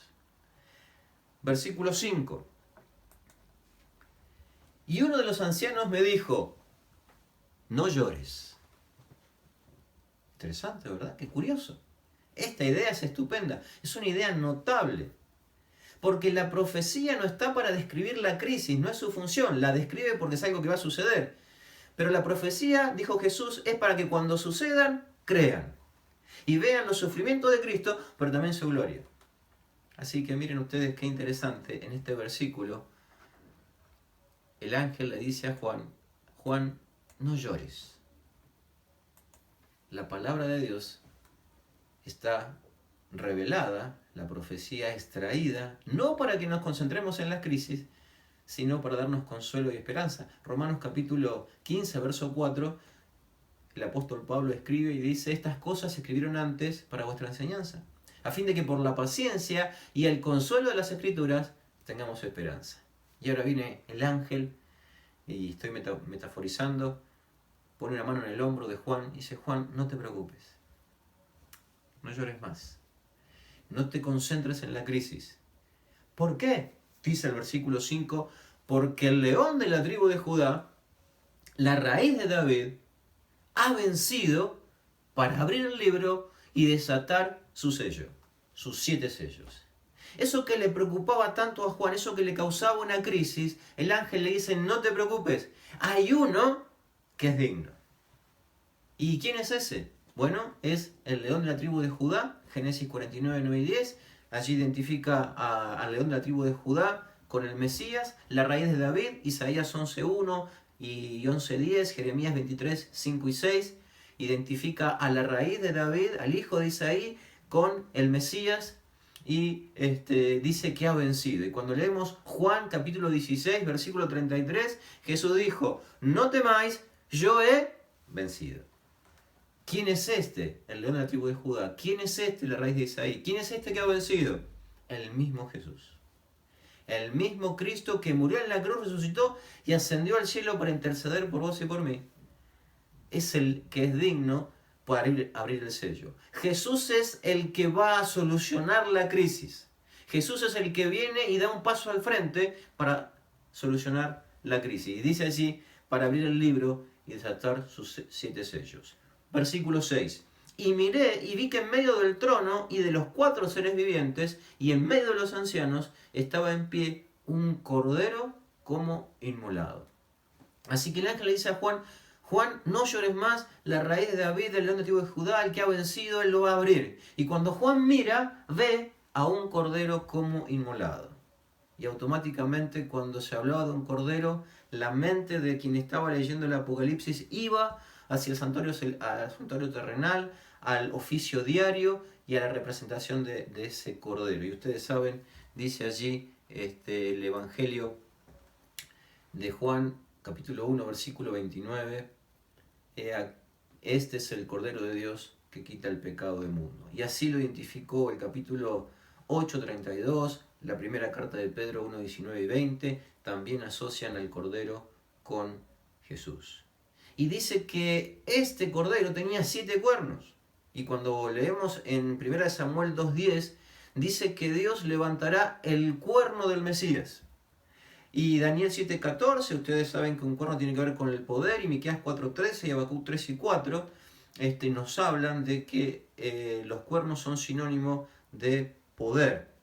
Versículo 5. Y uno de los ancianos me dijo: no llores. Interesante, ¿verdad? Qué curioso. Esta idea es estupenda. Es una idea notable. Porque la profecía no está para describir la crisis, no es su función. La describe porque es algo que va a suceder. Pero la profecía, dijo Jesús, es para que cuando sucedan, crean. Y vean los sufrimientos de Cristo, pero también su gloria. Así que miren ustedes qué interesante. En este versículo, el ángel le dice a Juan: Juan, no llores. La palabra de Dios está revelada, la profecía extraída, no para que nos concentremos en las crisis, sino para darnos consuelo y esperanza. Romanos capítulo 15, verso 4, el apóstol Pablo escribe y dice: estas cosas se escribieron antes para vuestra enseñanza, a fin de que por la paciencia y el consuelo de las Escrituras tengamos esperanza. Y ahora viene el ángel, y estoy metaforizando, pone una mano en el hombro de Juan y dice: Juan, no te preocupes, no llores más, no te concentres en la crisis. ¿Por qué? Dice el versículo 5, porque el león de la tribu de Judá, la raíz de David, ha vencido para abrir el libro y desatar su sello, sus 7 sellos. Eso que le preocupaba tanto a Juan, eso que le causaba una crisis, el ángel le dice: no te preocupes, hay uno que es digno. ¿Y quién es ese? Bueno, es el león de la tribu de Judá, Génesis 49, 9 y 10. Allí identifica al león de la tribu de Judá con el Mesías, la raíz de David, Isaías 11.1 y 11.10, Jeremías 23, 5 y 6. Identifica a la raíz de David, al hijo de Isaí, con el Mesías, y dice que ha vencido. Y cuando leemos Juan capítulo 16, versículo 33, Jesús dijo: no temáis, yo he vencido. ¿Quién es este? El león de la tribu de Judá. ¿Quién es este? La raíz de Isaí. ¿Quién es este que ha vencido? El mismo Jesús. El mismo Cristo que murió en la cruz, resucitó y ascendió al cielo para interceder por vos y por mí. Es el que es digno para abrir el sello. Jesús es el que va a solucionar la crisis. Jesús es el que viene y da un paso al frente para solucionar la crisis. Y dice así: para abrir el libro y desatar sus 7 sellos. Versículo 6. Y miré y vi que en medio del trono y de los 4 seres vivientes y en medio de los ancianos estaba en pie un cordero como inmolado. Así que el ángel le dice a Juan: Juan, no llores más, la raíz de David, el león de tribu de Judá, el que ha vencido, él lo va a abrir. Y cuando Juan mira, ve a un cordero como inmolado. Y automáticamente, cuando se hablaba de un cordero, la mente de quien estaba leyendo el Apocalipsis iba hacia el santuario terrenal, al oficio diario y a la representación de ese cordero. Y ustedes saben, dice allí el Evangelio de Juan, capítulo 1, versículo 29, este es el Cordero de Dios que quita el pecado del mundo. Y así lo identificó el capítulo 8:32, la primera carta de Pedro 1:19 y 20, también asocian al Cordero con Jesús. Y dice que este Cordero tenía 7 cuernos. Y cuando leemos en 1 Samuel 2:10, dice que Dios levantará el cuerno del Mesías. Y Daniel 7:14, ustedes saben que un cuerno tiene que ver con el poder, y Miqueas 4:13 y Habacuc 3 y 4 nos hablan de que los cuernos son sinónimo de poder.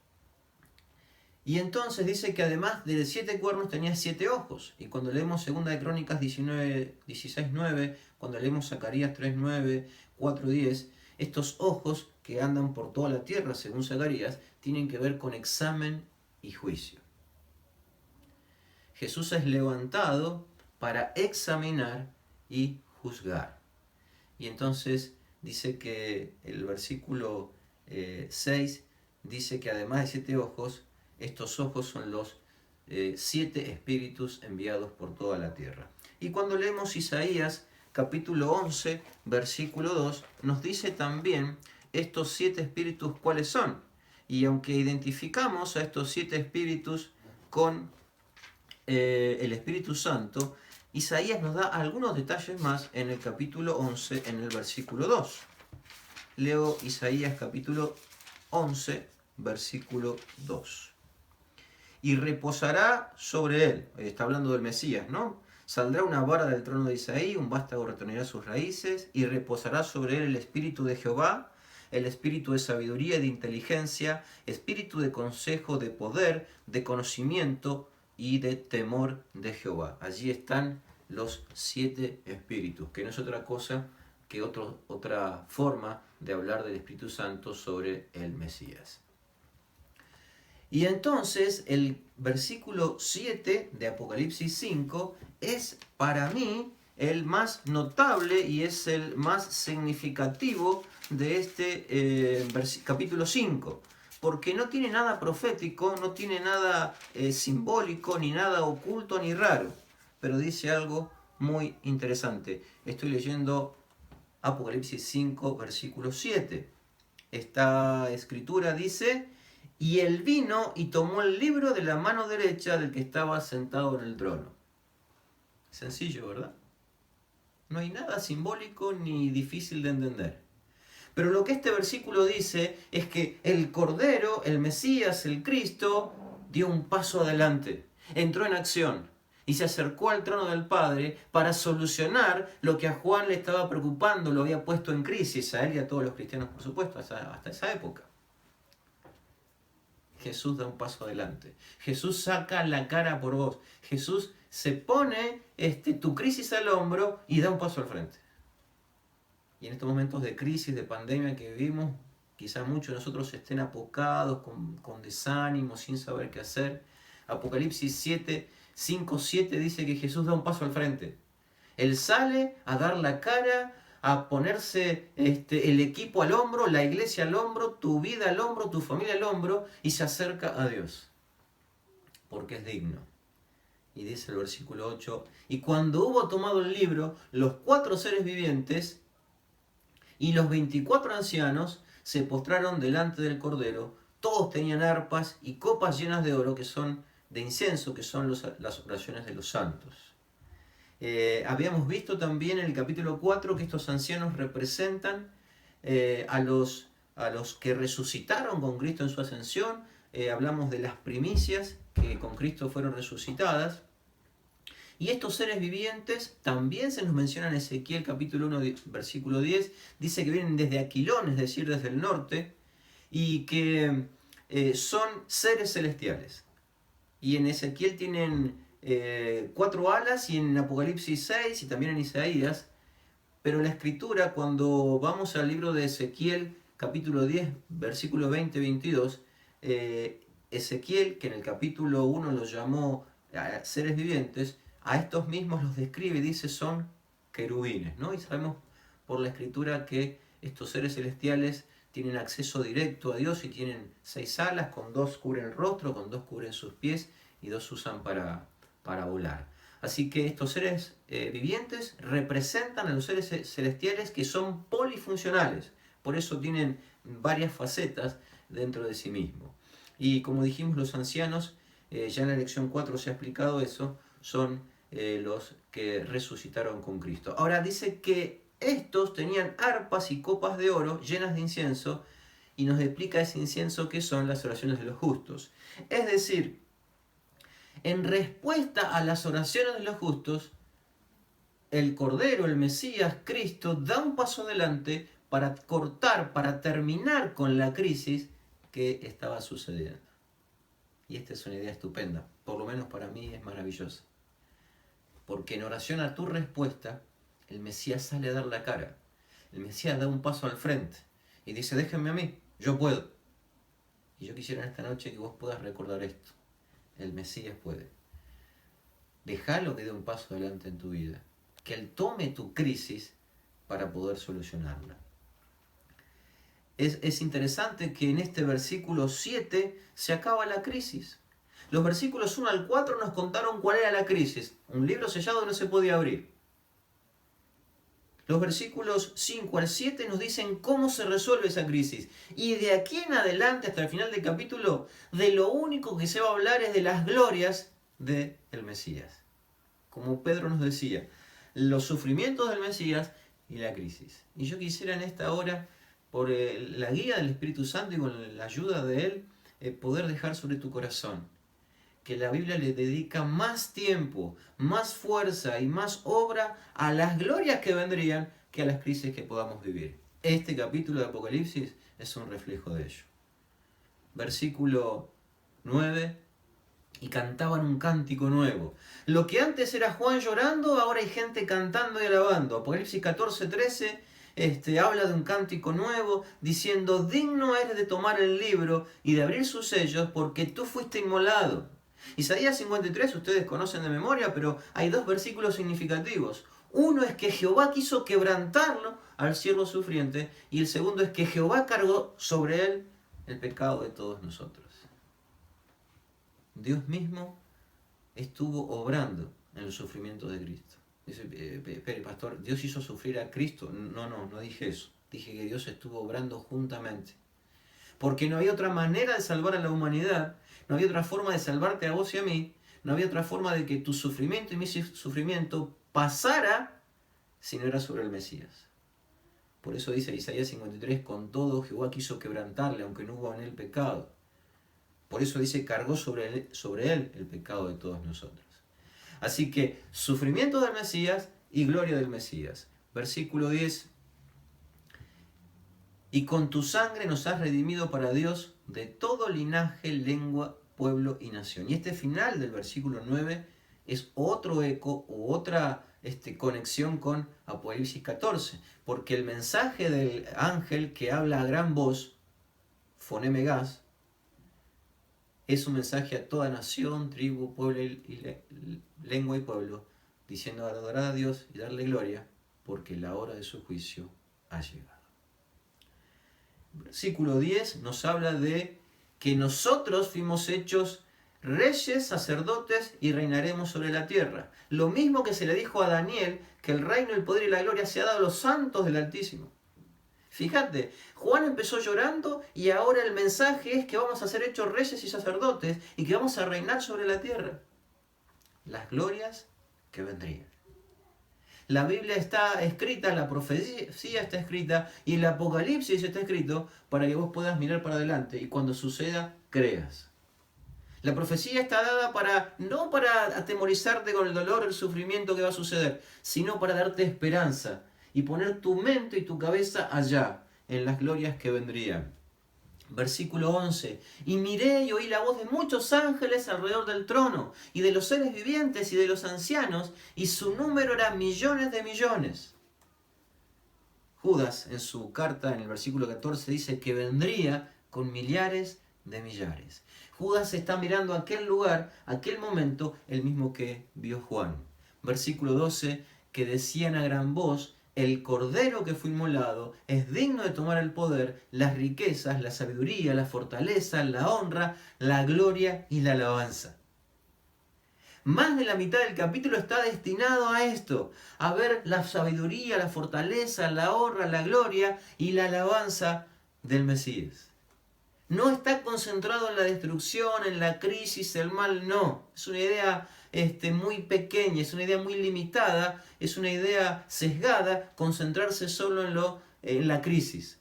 Y entonces dice que además de 7 cuernos tenía 7 ojos. Y cuando leemos 2 de Crónicas 16:9, cuando leemos Zacarías 3:9, 4:10, estos ojos que andan por toda la tierra, según Zacarías, tienen que ver con examen y juicio. Jesús es levantado para examinar y juzgar. Y entonces dice que el versículo 6 dice que además de 7 ojos, estos ojos son los 7 espíritus enviados por toda la tierra. Y cuando leemos Isaías capítulo 11, versículo 2, nos dice también estos 7 espíritus cuáles son. Y aunque identificamos a estos 7 espíritus con el Espíritu Santo, Isaías nos da algunos detalles más en el capítulo 11, en el versículo 2. Leo Isaías capítulo 11, versículo 2. Y reposará sobre él, está hablando del Mesías, ¿no? Saldrá una vara del trono de Isaí, un vástago retorcerá sus raíces, y reposará sobre él el espíritu de Jehová, el espíritu de sabiduría y de inteligencia, espíritu de consejo, de poder, de conocimiento y de temor de Jehová. Allí están los 7 espíritus, que no es otra cosa que otra forma de hablar del Espíritu Santo sobre el Mesías. Y entonces el versículo 7 de Apocalipsis 5 es para mí el más notable y es el más significativo de este capítulo 5, porque no tiene nada profético, no tiene nada simbólico, ni nada oculto ni raro, pero dice algo muy interesante. Estoy leyendo Apocalipsis 5, versículo 7. Esta escritura dice: y él vino y tomó el libro de la mano derecha del que estaba sentado en el trono. Sencillo, ¿verdad? No hay nada simbólico ni difícil de entender. Pero lo que este versículo dice es que el Cordero, el Mesías, el Cristo, dio un paso adelante, entró en acción y se acercó al trono del Padre para solucionar lo que a Juan le estaba preocupando, lo había puesto en crisis, a él y a todos los cristianos, por supuesto, hasta esa época. Jesús da un paso adelante. Jesús saca la cara por vos. Jesús se pone tu crisis al hombro y da un paso al frente. Y en estos momentos de crisis, de pandemia que vivimos, quizás muchos de nosotros estén apocados, con desánimo, sin saber qué hacer. Apocalipsis 5:7 dice que Jesús da un paso al frente. Él sale a dar la cara, a ponerse el equipo al hombro, la iglesia al hombro, tu vida al hombro, tu familia al hombro, y se acerca a Dios, porque es digno. Y dice el versículo 8, y cuando hubo tomado el libro, los 4 seres vivientes y los 24 ancianos se postraron delante del Cordero. Todos tenían arpas y copas llenas de oro, que son de incienso, que son las oraciones de los santos. Habíamos visto también en el capítulo 4 que estos ancianos representan a los que resucitaron con Cristo en su ascensión. Hablamos de las primicias que con Cristo fueron resucitadas. Y estos seres vivientes también se nos menciona en Ezequiel capítulo 1, versículo 10. Dice que vienen desde Aquilón, es decir, desde el norte, y que son seres celestiales. Y en Ezequiel tienen 4 alas, y en Apocalipsis 6, y también en Isaías. Pero en la Escritura, cuando vamos al libro de Ezequiel capítulo 10, versículo 20-22, Ezequiel, que en el capítulo 1 los llamó seres vivientes, a estos mismos los describe y dice son querubines, ¿no? Y sabemos por la Escritura que estos seres celestiales tienen acceso directo a Dios y tienen 6 alas, con 2 cubren el rostro, con 2 cubren sus pies y 2 usan para volar. Así que estos seres vivientes representan a los seres celestiales que son polifuncionales. Por eso tienen varias facetas dentro de sí mismos. Y como dijimos, los ancianos, ya en la lección 4 se ha explicado eso, son los que resucitaron con Cristo. Ahora dice que estos tenían arpas y copas de oro llenas de incienso, y nos explica ese incienso que son las oraciones de los justos. Es decir, en respuesta a las oraciones de los justos, el Cordero, el Mesías, Cristo, da un paso adelante para cortar, para terminar con la crisis que estaba sucediendo. Y esta es una idea estupenda, por lo menos para mí es maravillosa. Porque en oración a tu respuesta, el Mesías sale a dar la cara. El Mesías da un paso al frente y dice, déjenme a mí, yo puedo. Y yo quisiera en esta noche que vos puedas recordar esto. El Mesías puede. Dejalo que dé un paso adelante en tu vida. Que Él tome tu crisis para poder solucionarla. Es interesante que en este versículo 7 se acaba la crisis. Los versículos 1 al 4 nos contaron cuál era la crisis. Un libro sellado no se podía abrir. Los versículos 5 al 7 nos dicen cómo se resuelve esa crisis. Y de aquí en adelante, hasta el final del capítulo, de lo único que se va a hablar es de las glorias del Mesías. Como Pedro nos decía, los sufrimientos del Mesías y la crisis. Y yo quisiera en esta hora, por la guía del Espíritu Santo y con la ayuda de Él, poder dejar sobre tu corazón que la Biblia le dedica más tiempo, más fuerza y más obra a las glorias que vendrían que a las crisis que podamos vivir. Este capítulo de Apocalipsis es un reflejo de ello. Versículo 9. Y cantaban un cántico nuevo. Lo que antes era Juan llorando, ahora hay gente cantando y alabando. Apocalipsis 14:13 habla de un cántico nuevo, diciendo, digno eres de tomar el libro y de abrir sus sellos, porque tú fuiste inmolado. Isaías 53 ustedes conocen de memoria, pero hay dos versículos significativos. Uno es que Jehová quiso quebrantarlo al siervo sufriente, y el segundo es que Jehová cargó sobre él el pecado de todos nosotros. Dios mismo estuvo obrando en los sufrimientos de Cristo. Dice, espere, pastor, ¿Dios hizo sufrir a Cristo? No dije eso. Dije que Dios estuvo obrando juntamente. Porque no había otra manera de salvar a la humanidad, no había otra forma de salvarte a vos y a mí, no había otra forma de que tu sufrimiento y mi sufrimiento pasara si no era sobre el Mesías. Por eso dice Isaías 53, con todo Jehová quiso quebrantarle, aunque no hubo en él pecado. Por eso dice, cargó sobre él el pecado de todos nosotros. Así que, sufrimiento del Mesías y gloria del Mesías. Versículo 10. Y con tu sangre nos has redimido para Dios de todo linaje, lengua, pueblo y nación. Y este final del versículo 9 es otro eco u otra conexión con Apocalipsis 14. Porque el mensaje del ángel que habla a gran voz, Fonemegas, es un mensaje a toda nación, tribu, pueblo, lengua y pueblo, diciendo adorar a Dios y darle gloria, porque la hora de su juicio ha llegado. Versículo 10 nos habla de que nosotros fuimos hechos reyes, sacerdotes y reinaremos sobre la tierra. Lo mismo que se le dijo a Daniel, que el reino, el poder y la gloria se ha dado a los santos del Altísimo. Fíjate, Juan empezó llorando y ahora el mensaje es que vamos a ser hechos reyes y sacerdotes y que vamos a reinar sobre la tierra. Las glorias que vendrían. La Biblia está escrita, la profecía está escrita y el Apocalipsis está escrito para que vos puedas mirar para adelante y cuando suceda, creas. La profecía está dada no para atemorizarte con el dolor, el sufrimiento que va a suceder, sino para darte esperanza y poner tu mente y tu cabeza allá, en las glorias que vendrían. Versículo 11. Y miré y oí la voz de muchos ángeles alrededor del trono, y de los seres vivientes y de los ancianos, y su número era millones de millones. Judas, en su carta, en el versículo 14, dice que vendría con millares de millares. Judas está mirando aquel lugar, aquel momento, el mismo que vio Juan. Versículo 12, que decían a gran voz, el Cordero que fue inmolado es digno de tomar el poder, las riquezas, la sabiduría, la fortaleza, la honra, la gloria y la alabanza. Más de la mitad del capítulo está destinado a esto, a ver la sabiduría, la fortaleza, la honra, la gloria y la alabanza del Mesías. No está concentrado en la destrucción, en la crisis, el mal, no. Es una idea muy pequeña, es una idea muy limitada, es una idea sesgada, concentrarse solo en la crisis.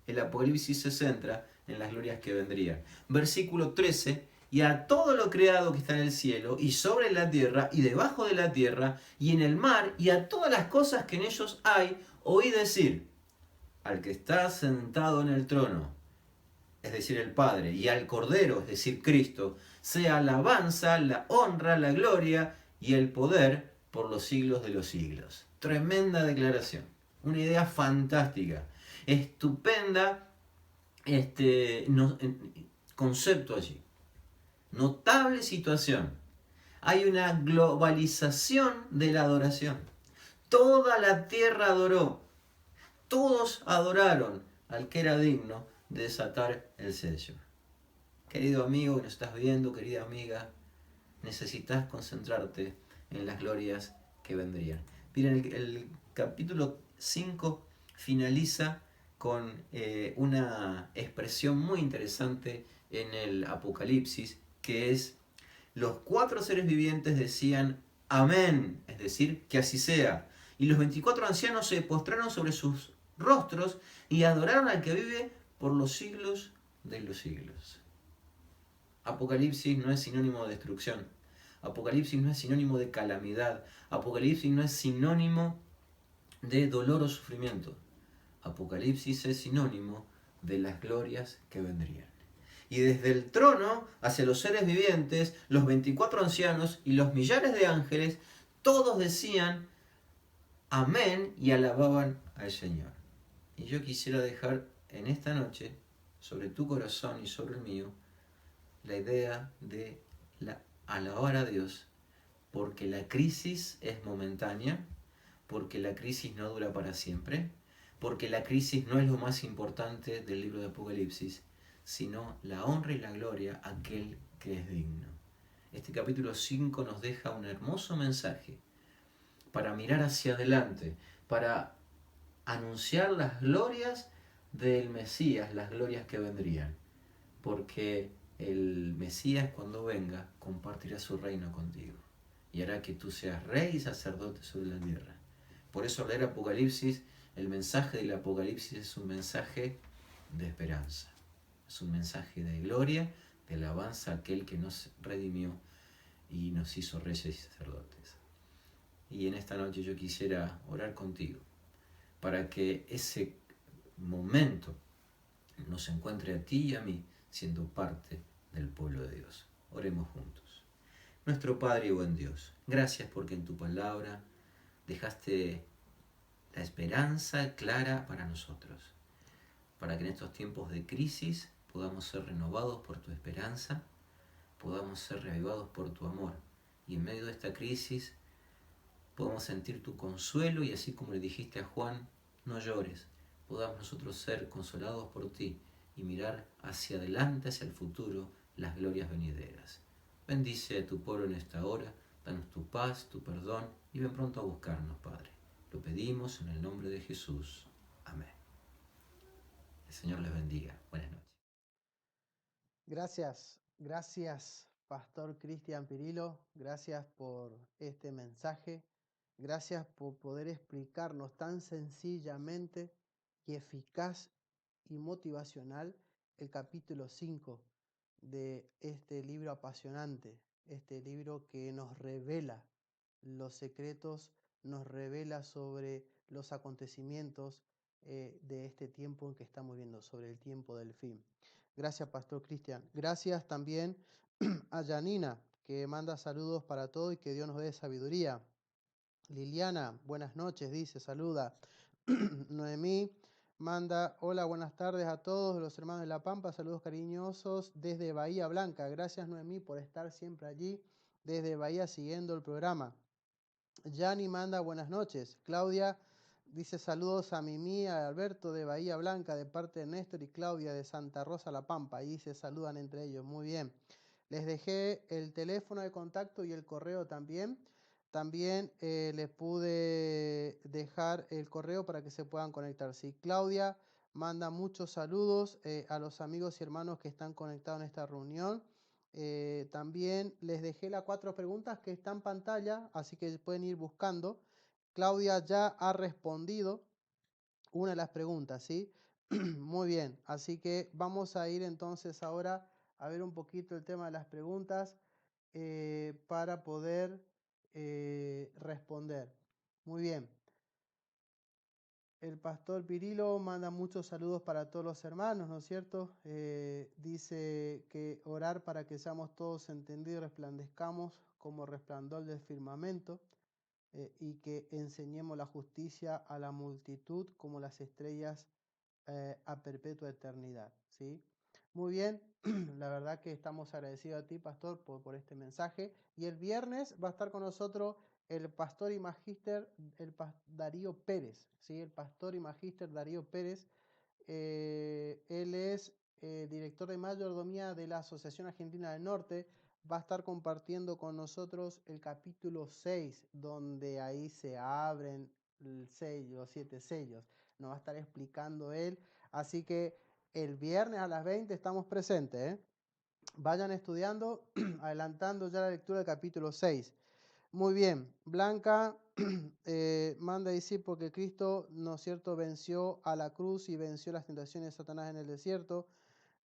El Apocalipsis se centra en las glorias que vendrían. Versículo 13, y a todo lo creado que está en el cielo, y sobre la tierra, y debajo de la tierra, y en el mar, y a todas las cosas que en ellos hay, oí decir, al que está sentado en el trono, es decir, el Padre, y al Cordero, es decir, Cristo, sea alabanza, la honra, la gloria y el poder por los siglos de los siglos. Tremenda declaración, una idea fantástica, estupenda, concepto allí. Notable situación. Hay una globalización de la adoración. Toda la tierra adoró. Todos adoraron al que era digno de desatar el sello. Querido amigo que nos estás viendo, querida amiga, necesitas concentrarte en las glorias que vendrían. Miren, el capítulo 5 finaliza con una expresión muy interesante en el Apocalipsis, que es: los 4 seres vivientes decían amén, es decir, que así sea. Y los 24 ancianos se postraron sobre sus rostros y adoraron al que vive por los siglos de los siglos. Apocalipsis no es sinónimo de destrucción. Apocalipsis no es sinónimo de calamidad. Apocalipsis no es sinónimo de dolor o sufrimiento. Apocalipsis es sinónimo de las glorias que vendrían. Y desde el trono hacia los seres vivientes, los 24 ancianos y los millares de ángeles, todos decían amén y alababan al Señor. Y yo quisiera dejar en esta noche, sobre tu corazón y sobre el mío, la idea de alabar a Dios, porque la crisis es momentánea, porque la crisis no dura para siempre, porque la crisis no es lo más importante del libro de Apocalipsis, sino la honra y la gloria a aquel que es digno. Este capítulo 5 nos deja un hermoso mensaje para mirar hacia adelante, para anunciar las glorias del Mesías, las glorias que vendrían, porque el Mesías, cuando venga, compartirá su reino contigo y hará que tú seas rey y sacerdote sobre la tierra. Por eso leer Apocalipsis, el mensaje del Apocalipsis es un mensaje de esperanza, es un mensaje de gloria, de alabanza a aquel que nos redimió y nos hizo reyes y sacerdotes. Y en esta noche yo quisiera orar contigo para que ese momento nos encuentre a ti y a mí siendo parte del pueblo de Dios. Oremos juntos. Nuestro Padre y buen Dios, gracias porque en tu palabra dejaste la esperanza clara para nosotros, para que en estos tiempos de crisis podamos ser renovados por tu esperanza, podamos ser reavivados por tu amor, y en medio de esta crisis podamos sentir tu consuelo, y así como le dijiste a Juan, no llores, podamos nosotros ser consolados por ti y mirar hacia adelante, hacia el futuro, las glorias venideras. Bendice a tu pueblo en esta hora, danos tu paz, tu perdón, y ven pronto a buscarnos, Padre. Lo pedimos en el nombre de Jesús. Amén. El Señor les bendiga. Buenas noches. Gracias, Pastor Cristian Pirillo. Gracias por este mensaje. Gracias por poder explicarnos tan sencillamente y eficaz y motivacional el capítulo 5 de este libro apasionante, este libro que nos revela los secretos, nos revela sobre los acontecimientos de este tiempo en que estamos viviendo, sobre el tiempo del fin. Gracias, Pastor Cristian. Gracias también a Janina, que manda saludos para todos y que Dios nos dé sabiduría. Liliana, buenas noches, dice, saluda. Noemí manda, hola, buenas tardes a todos los hermanos de La Pampa, saludos cariñosos desde Bahía Blanca. Gracias, Noemí, por estar siempre allí desde Bahía siguiendo el programa. Yani manda buenas noches. Claudia dice saludos a Mimi, a Alberto de Bahía Blanca de parte de Néstor y Claudia de Santa Rosa La Pampa. Ahí se saludan entre ellos. Muy bien. Les dejé el teléfono de contacto y el correo también. También les pude dejar el correo para que se puedan conectar. Sí, Claudia manda muchos saludos a los amigos y hermanos que están conectados en esta reunión. También les dejé las 4 preguntas que están en pantalla, así que pueden ir buscando. Claudia ya ha respondido una de las preguntas, ¿sí? Muy bien, así que vamos a ir entonces ahora a ver un poquito el tema de las preguntas para poder responder. Muy bien. El pastor Pirilo manda muchos saludos para todos los hermanos, ¿no es cierto? Dice que orar para que seamos todos entendidos y resplandezcamos como resplandor del firmamento y que enseñemos la justicia a la multitud como las estrellas a perpetua eternidad, ¿sí? Muy bien, la verdad que estamos agradecidos a ti, pastor, por este mensaje. Y el viernes va a estar con nosotros el pastor y magíster Darío Pérez, ¿sí? El pastor y magíster Darío Pérez. Él es director de mayordomía de la Asociación Argentina del Norte. Va a estar compartiendo con nosotros el capítulo 6, donde ahí se abren el sello, los 7 sellos. Nos va a estar explicando él. Así que el viernes a las 20 estamos presentes, ¿eh? Vayan estudiando, adelantando ya la lectura del capítulo 6. Muy bien, Blanca manda a decir porque Cristo, ¿no es cierto?, venció a la cruz y venció las tentaciones de Satanás en el desierto.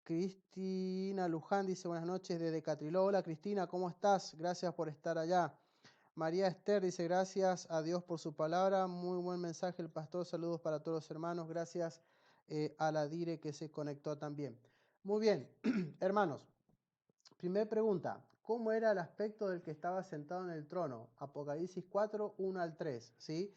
Cristina Luján dice buenas noches desde Catriló. Hola Cristina, ¿cómo estás? Gracias por estar allá. María Esther dice gracias a Dios por su palabra. Muy buen mensaje el pastor. Saludos para todos los hermanos. Gracias a la Dire que se conectó también. Muy bien, hermanos. Primera pregunta, ¿cómo era el aspecto del que estaba sentado en el trono? Apocalipsis 4, 1 al 3, ¿sí?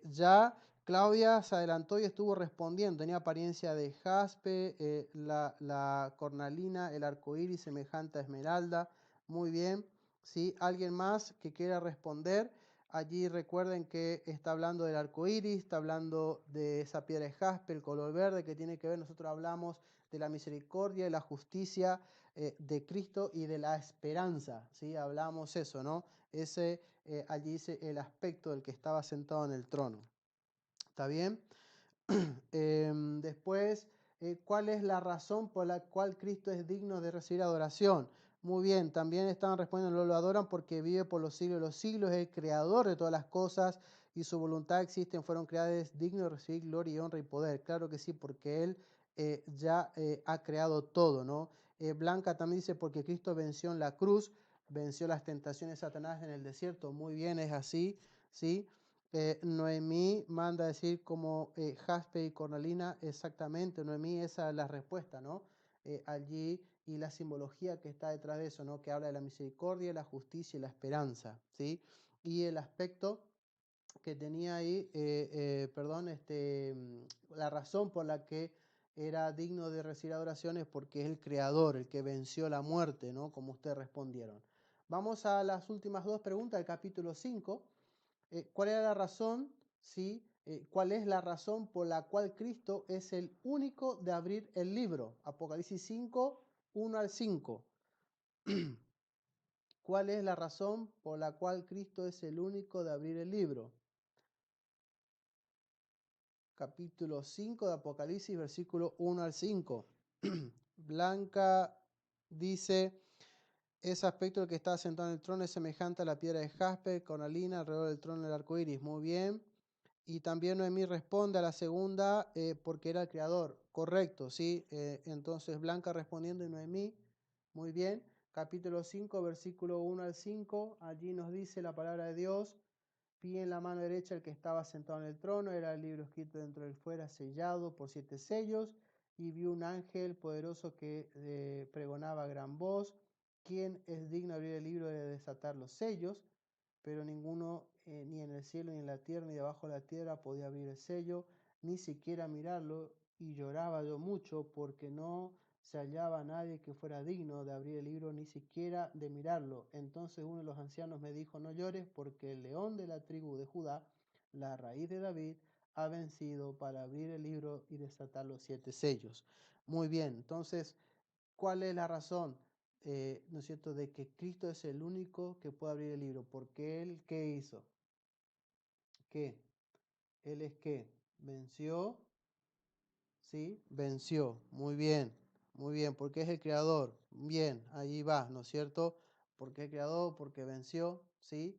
Ya Claudia se adelantó y estuvo respondiendo, tenía apariencia de jaspe, la cornalina, el arco iris semejante a esmeralda, muy bien, ¿sí? ¿Alguien más que quiera responder? Allí recuerden que está hablando del arco iris, está hablando de esa piedra de jaspe, el color verde que tiene que ver, nosotros hablamos de la misericordia y la justicia de Cristo y de la esperanza, ¿sí? Hablamos eso, ¿no? Allí dice el aspecto del que estaba sentado en el trono. ¿Está bien? Después, ¿cuál es la razón por la cual Cristo es digno de recibir adoración? Muy bien, también estaban respondiendo, lo adoran porque vive por los siglos de los siglos, es el creador de todas las cosas y su voluntad existen, fueron creadas, digno de recibir gloria y honra y poder. Claro que sí, porque Él ya ha creado todo, ¿no? Blanca también dice, porque Cristo venció en la cruz, venció las tentaciones de Satanás en el desierto. Muy bien, es así, ¿sí? Noemí manda a decir como jaspe y cornalina, exactamente, Noemí, esa es la respuesta, ¿no? Allí y la simbología que está detrás de eso, ¿no? Que habla de la misericordia, la justicia y la esperanza, ¿sí? Y el aspecto que tenía ahí, la razón por la que era digno de recibir adoraciones porque es el creador, el que venció la muerte, ¿no? Como ustedes respondieron. Vamos a las últimas 2 preguntas del capítulo 5. ¿Cuál era la razón? ¿Sí? ¿Cuál es la razón por la cual Cristo es el único de abrir el libro? Apocalipsis 5, 1 al 5. ¿Cuál es la razón por la cual Cristo es el único de abrir el libro? Capítulo 5 de Apocalipsis, versículo 1 al 5. Blanca dice, ese aspecto del que está sentado en el trono es semejante a la piedra de jaspe, cornalina, alrededor del trono del arco iris. Muy bien. Y también Noemí responde a la segunda porque era el creador. Correcto, ¿sí? Entonces Blanca respondiendo y Noemí. Muy bien. Capítulo 5, versículo 1 al 5. Allí nos dice la palabra de Dios. Vi en la mano derecha el que estaba sentado en el trono. Era el libro escrito dentro del fuera, sellado por 7 sellos. Y vi un ángel poderoso que pregonaba a gran voz. ¿Quién es digno de abrir el libro y de desatar los sellos? Pero ninguno, ni en el cielo, ni en la tierra, ni debajo de la tierra, podía abrir el sello, ni siquiera mirarlo, y lloraba yo mucho, porque no se hallaba nadie que fuera digno de abrir el libro, ni siquiera de mirarlo. Entonces uno de los ancianos me dijo, no llores, porque el león de la tribu de Judá, la raíz de David, ha vencido para abrir el libro y desatar los 7 sellos. Muy bien, entonces, ¿cuál es la razón? ¿no es cierto?, de que Cristo es el único que puede abrir el libro, porque Él, ¿qué hizo? ¿Qué? Él es ¿qué? Venció, ¿sí? Venció, muy bien, porque es el creador, bien, allí va, ¿no es cierto? Porque es creador, porque venció, ¿sí?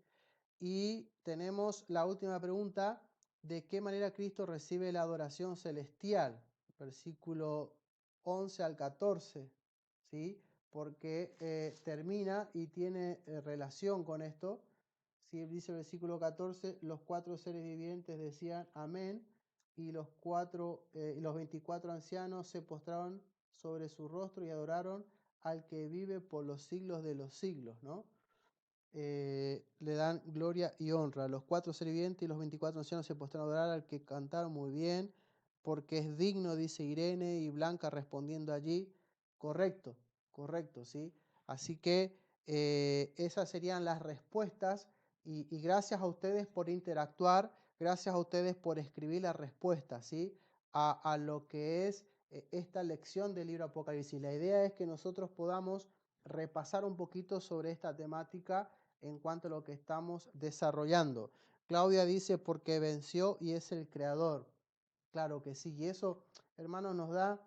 Y tenemos la última pregunta, ¿de qué manera Cristo recibe la adoración celestial? Versículo 11 al 14, ¿sí? Porque termina y tiene relación con esto. ¿Sí? Dice el versículo 14, los 4 seres vivientes decían amén, y los 24 ancianos se postraron sobre su rostro y adoraron al que vive por los siglos de los siglos, ¿no? Le dan gloria y honra. Los 4 seres vivientes y los 24 ancianos se postraron a adorar al que cantaron muy bien, porque es digno, dice Irene, y Blanca respondiendo allí, correcto, correcto, ¿sí? Así que esas serían las respuestas, y gracias a ustedes por interactuar, gracias a ustedes por escribir las respuestas, ¿sí? A lo que es esta lección del libro Apocalipsis. La idea es que nosotros podamos repasar un poquito sobre esta temática en cuanto a lo que estamos desarrollando. Claudia dice, porque venció y es el creador. Claro que sí, y eso, hermanos, nos da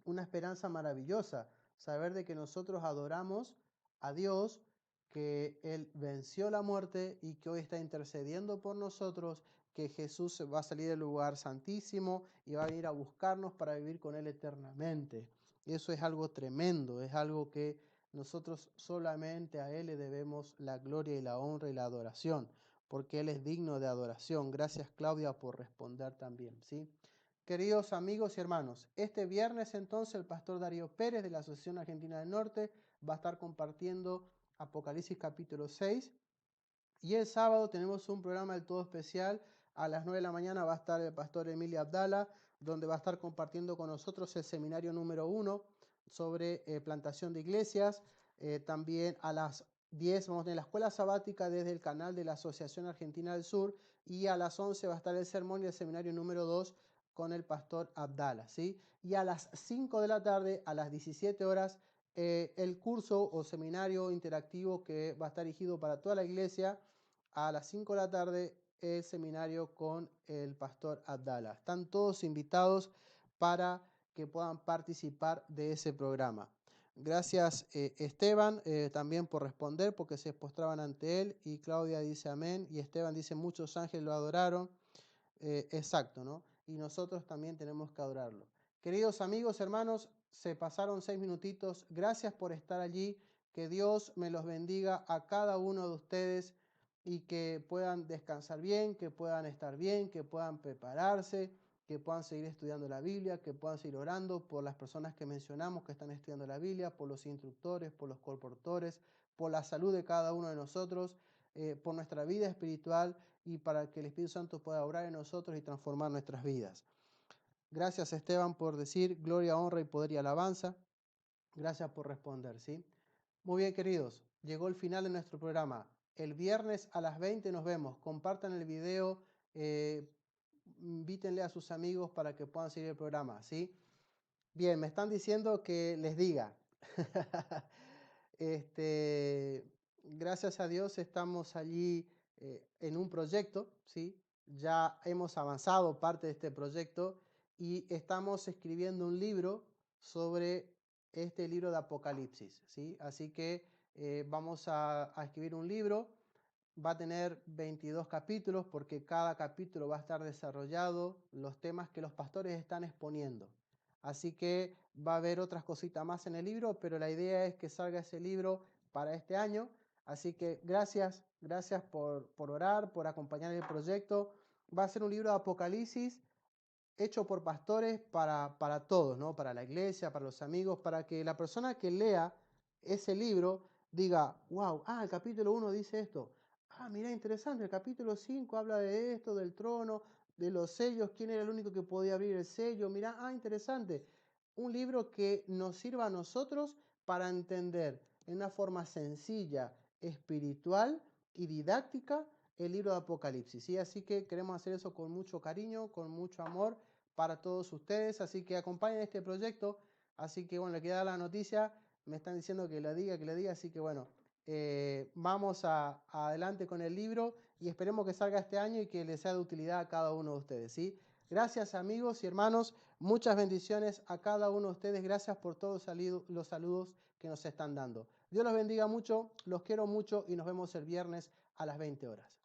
una esperanza maravillosa, saber de que nosotros adoramos a Dios, que Él venció la muerte y que hoy está intercediendo por nosotros, que Jesús va a salir del lugar santísimo y va a venir a buscarnos para vivir con Él eternamente. Eso es algo tremendo, es algo que nosotros solamente a Él le debemos la gloria y la honra y la adoración, porque Él es digno de adoración. Gracias, Claudia, por responder también, ¿sí? Queridos amigos y hermanos, este viernes entonces el pastor Darío Pérez de la Asociación Argentina del Norte va a estar compartiendo Apocalipsis capítulo 6, y el sábado tenemos un programa del todo especial. A las 9 de la mañana va a estar el pastor Emilio Abdala, donde va a estar compartiendo con nosotros el seminario número 1 sobre plantación de iglesias. También a las 10 vamos a tener la escuela sabática desde el canal de la Asociación Argentina del Sur, y a las 11 va a estar el sermón y el seminario número 2 con el pastor Abdala, ¿sí? Y a las 5 de la tarde, a las 17 horas, el curso o seminario interactivo que va a estar dirigido para toda la iglesia. A las 5 de la tarde, el seminario con el pastor Abdala. Están todos invitados para que puedan participar de ese programa. Gracias, Esteban, también por responder, porque se postraban ante él, y Claudia dice amén, y Esteban dice muchos ángeles lo adoraron. Exacto, ¿no? Y nosotros también tenemos que adorarlo. Queridos amigos, hermanos, se pasaron 6 minutitos. Gracias por estar allí. Que Dios me los bendiga a cada uno de ustedes y que puedan descansar bien, que puedan estar bien, que puedan prepararse, que puedan seguir estudiando la Biblia, que puedan seguir orando por las personas que mencionamos que están estudiando la Biblia, por los instructores, por los colportores, por la salud de cada uno de nosotros, por nuestra vida espiritual, y para que el Espíritu Santo pueda obrar en nosotros y transformar nuestras vidas. Gracias, Esteban, por decir gloria, honra y poder y alabanza. Gracias por responder, ¿sí? Muy bien, queridos, llegó el final de nuestro programa. El viernes a las 20 nos vemos. Compartan el video, invítenle a sus amigos para que puedan seguir el programa, ¿sí? Bien, me están diciendo que les diga. Gracias a Dios estamos allí en un proyecto, ¿sí? Ya hemos avanzado parte de este proyecto y estamos escribiendo un libro sobre este libro de Apocalipsis, ¿sí? Así que vamos a escribir un libro. Va a tener 22 capítulos, porque cada capítulo va a estar desarrollado los temas que los pastores están exponiendo. Así que va a haber otras cositas más en el libro, pero la idea es que salga ese libro para este año. Así que gracias por orar, por acompañar el proyecto. Va a ser un libro de Apocalipsis hecho por pastores para todos, ¿no? Para la iglesia, para los amigos, para que la persona que lea ese libro diga, wow, el capítulo 1 dice esto. Mira, interesante, el capítulo 5 habla de esto, del trono, de los sellos, quién era el único que podía abrir el sello. Mira, interesante. Un libro que nos sirva a nosotros para entender en una forma sencilla, espiritual y didáctica el libro de Apocalipsis, ¿sí? Así que queremos hacer eso con mucho cariño, con mucho amor para todos ustedes, así que acompañen este proyecto. Así que bueno, le queda la noticia me están diciendo que lo diga, así que bueno, vamos adelante con el libro y esperemos que salga este año y que les sea de utilidad a cada uno de ustedes, ¿sí? Gracias amigos y hermanos, muchas bendiciones a cada uno de ustedes, gracias por todos los saludos que nos están dando. Dios los bendiga mucho, los quiero mucho y nos vemos el viernes a las 20 horas.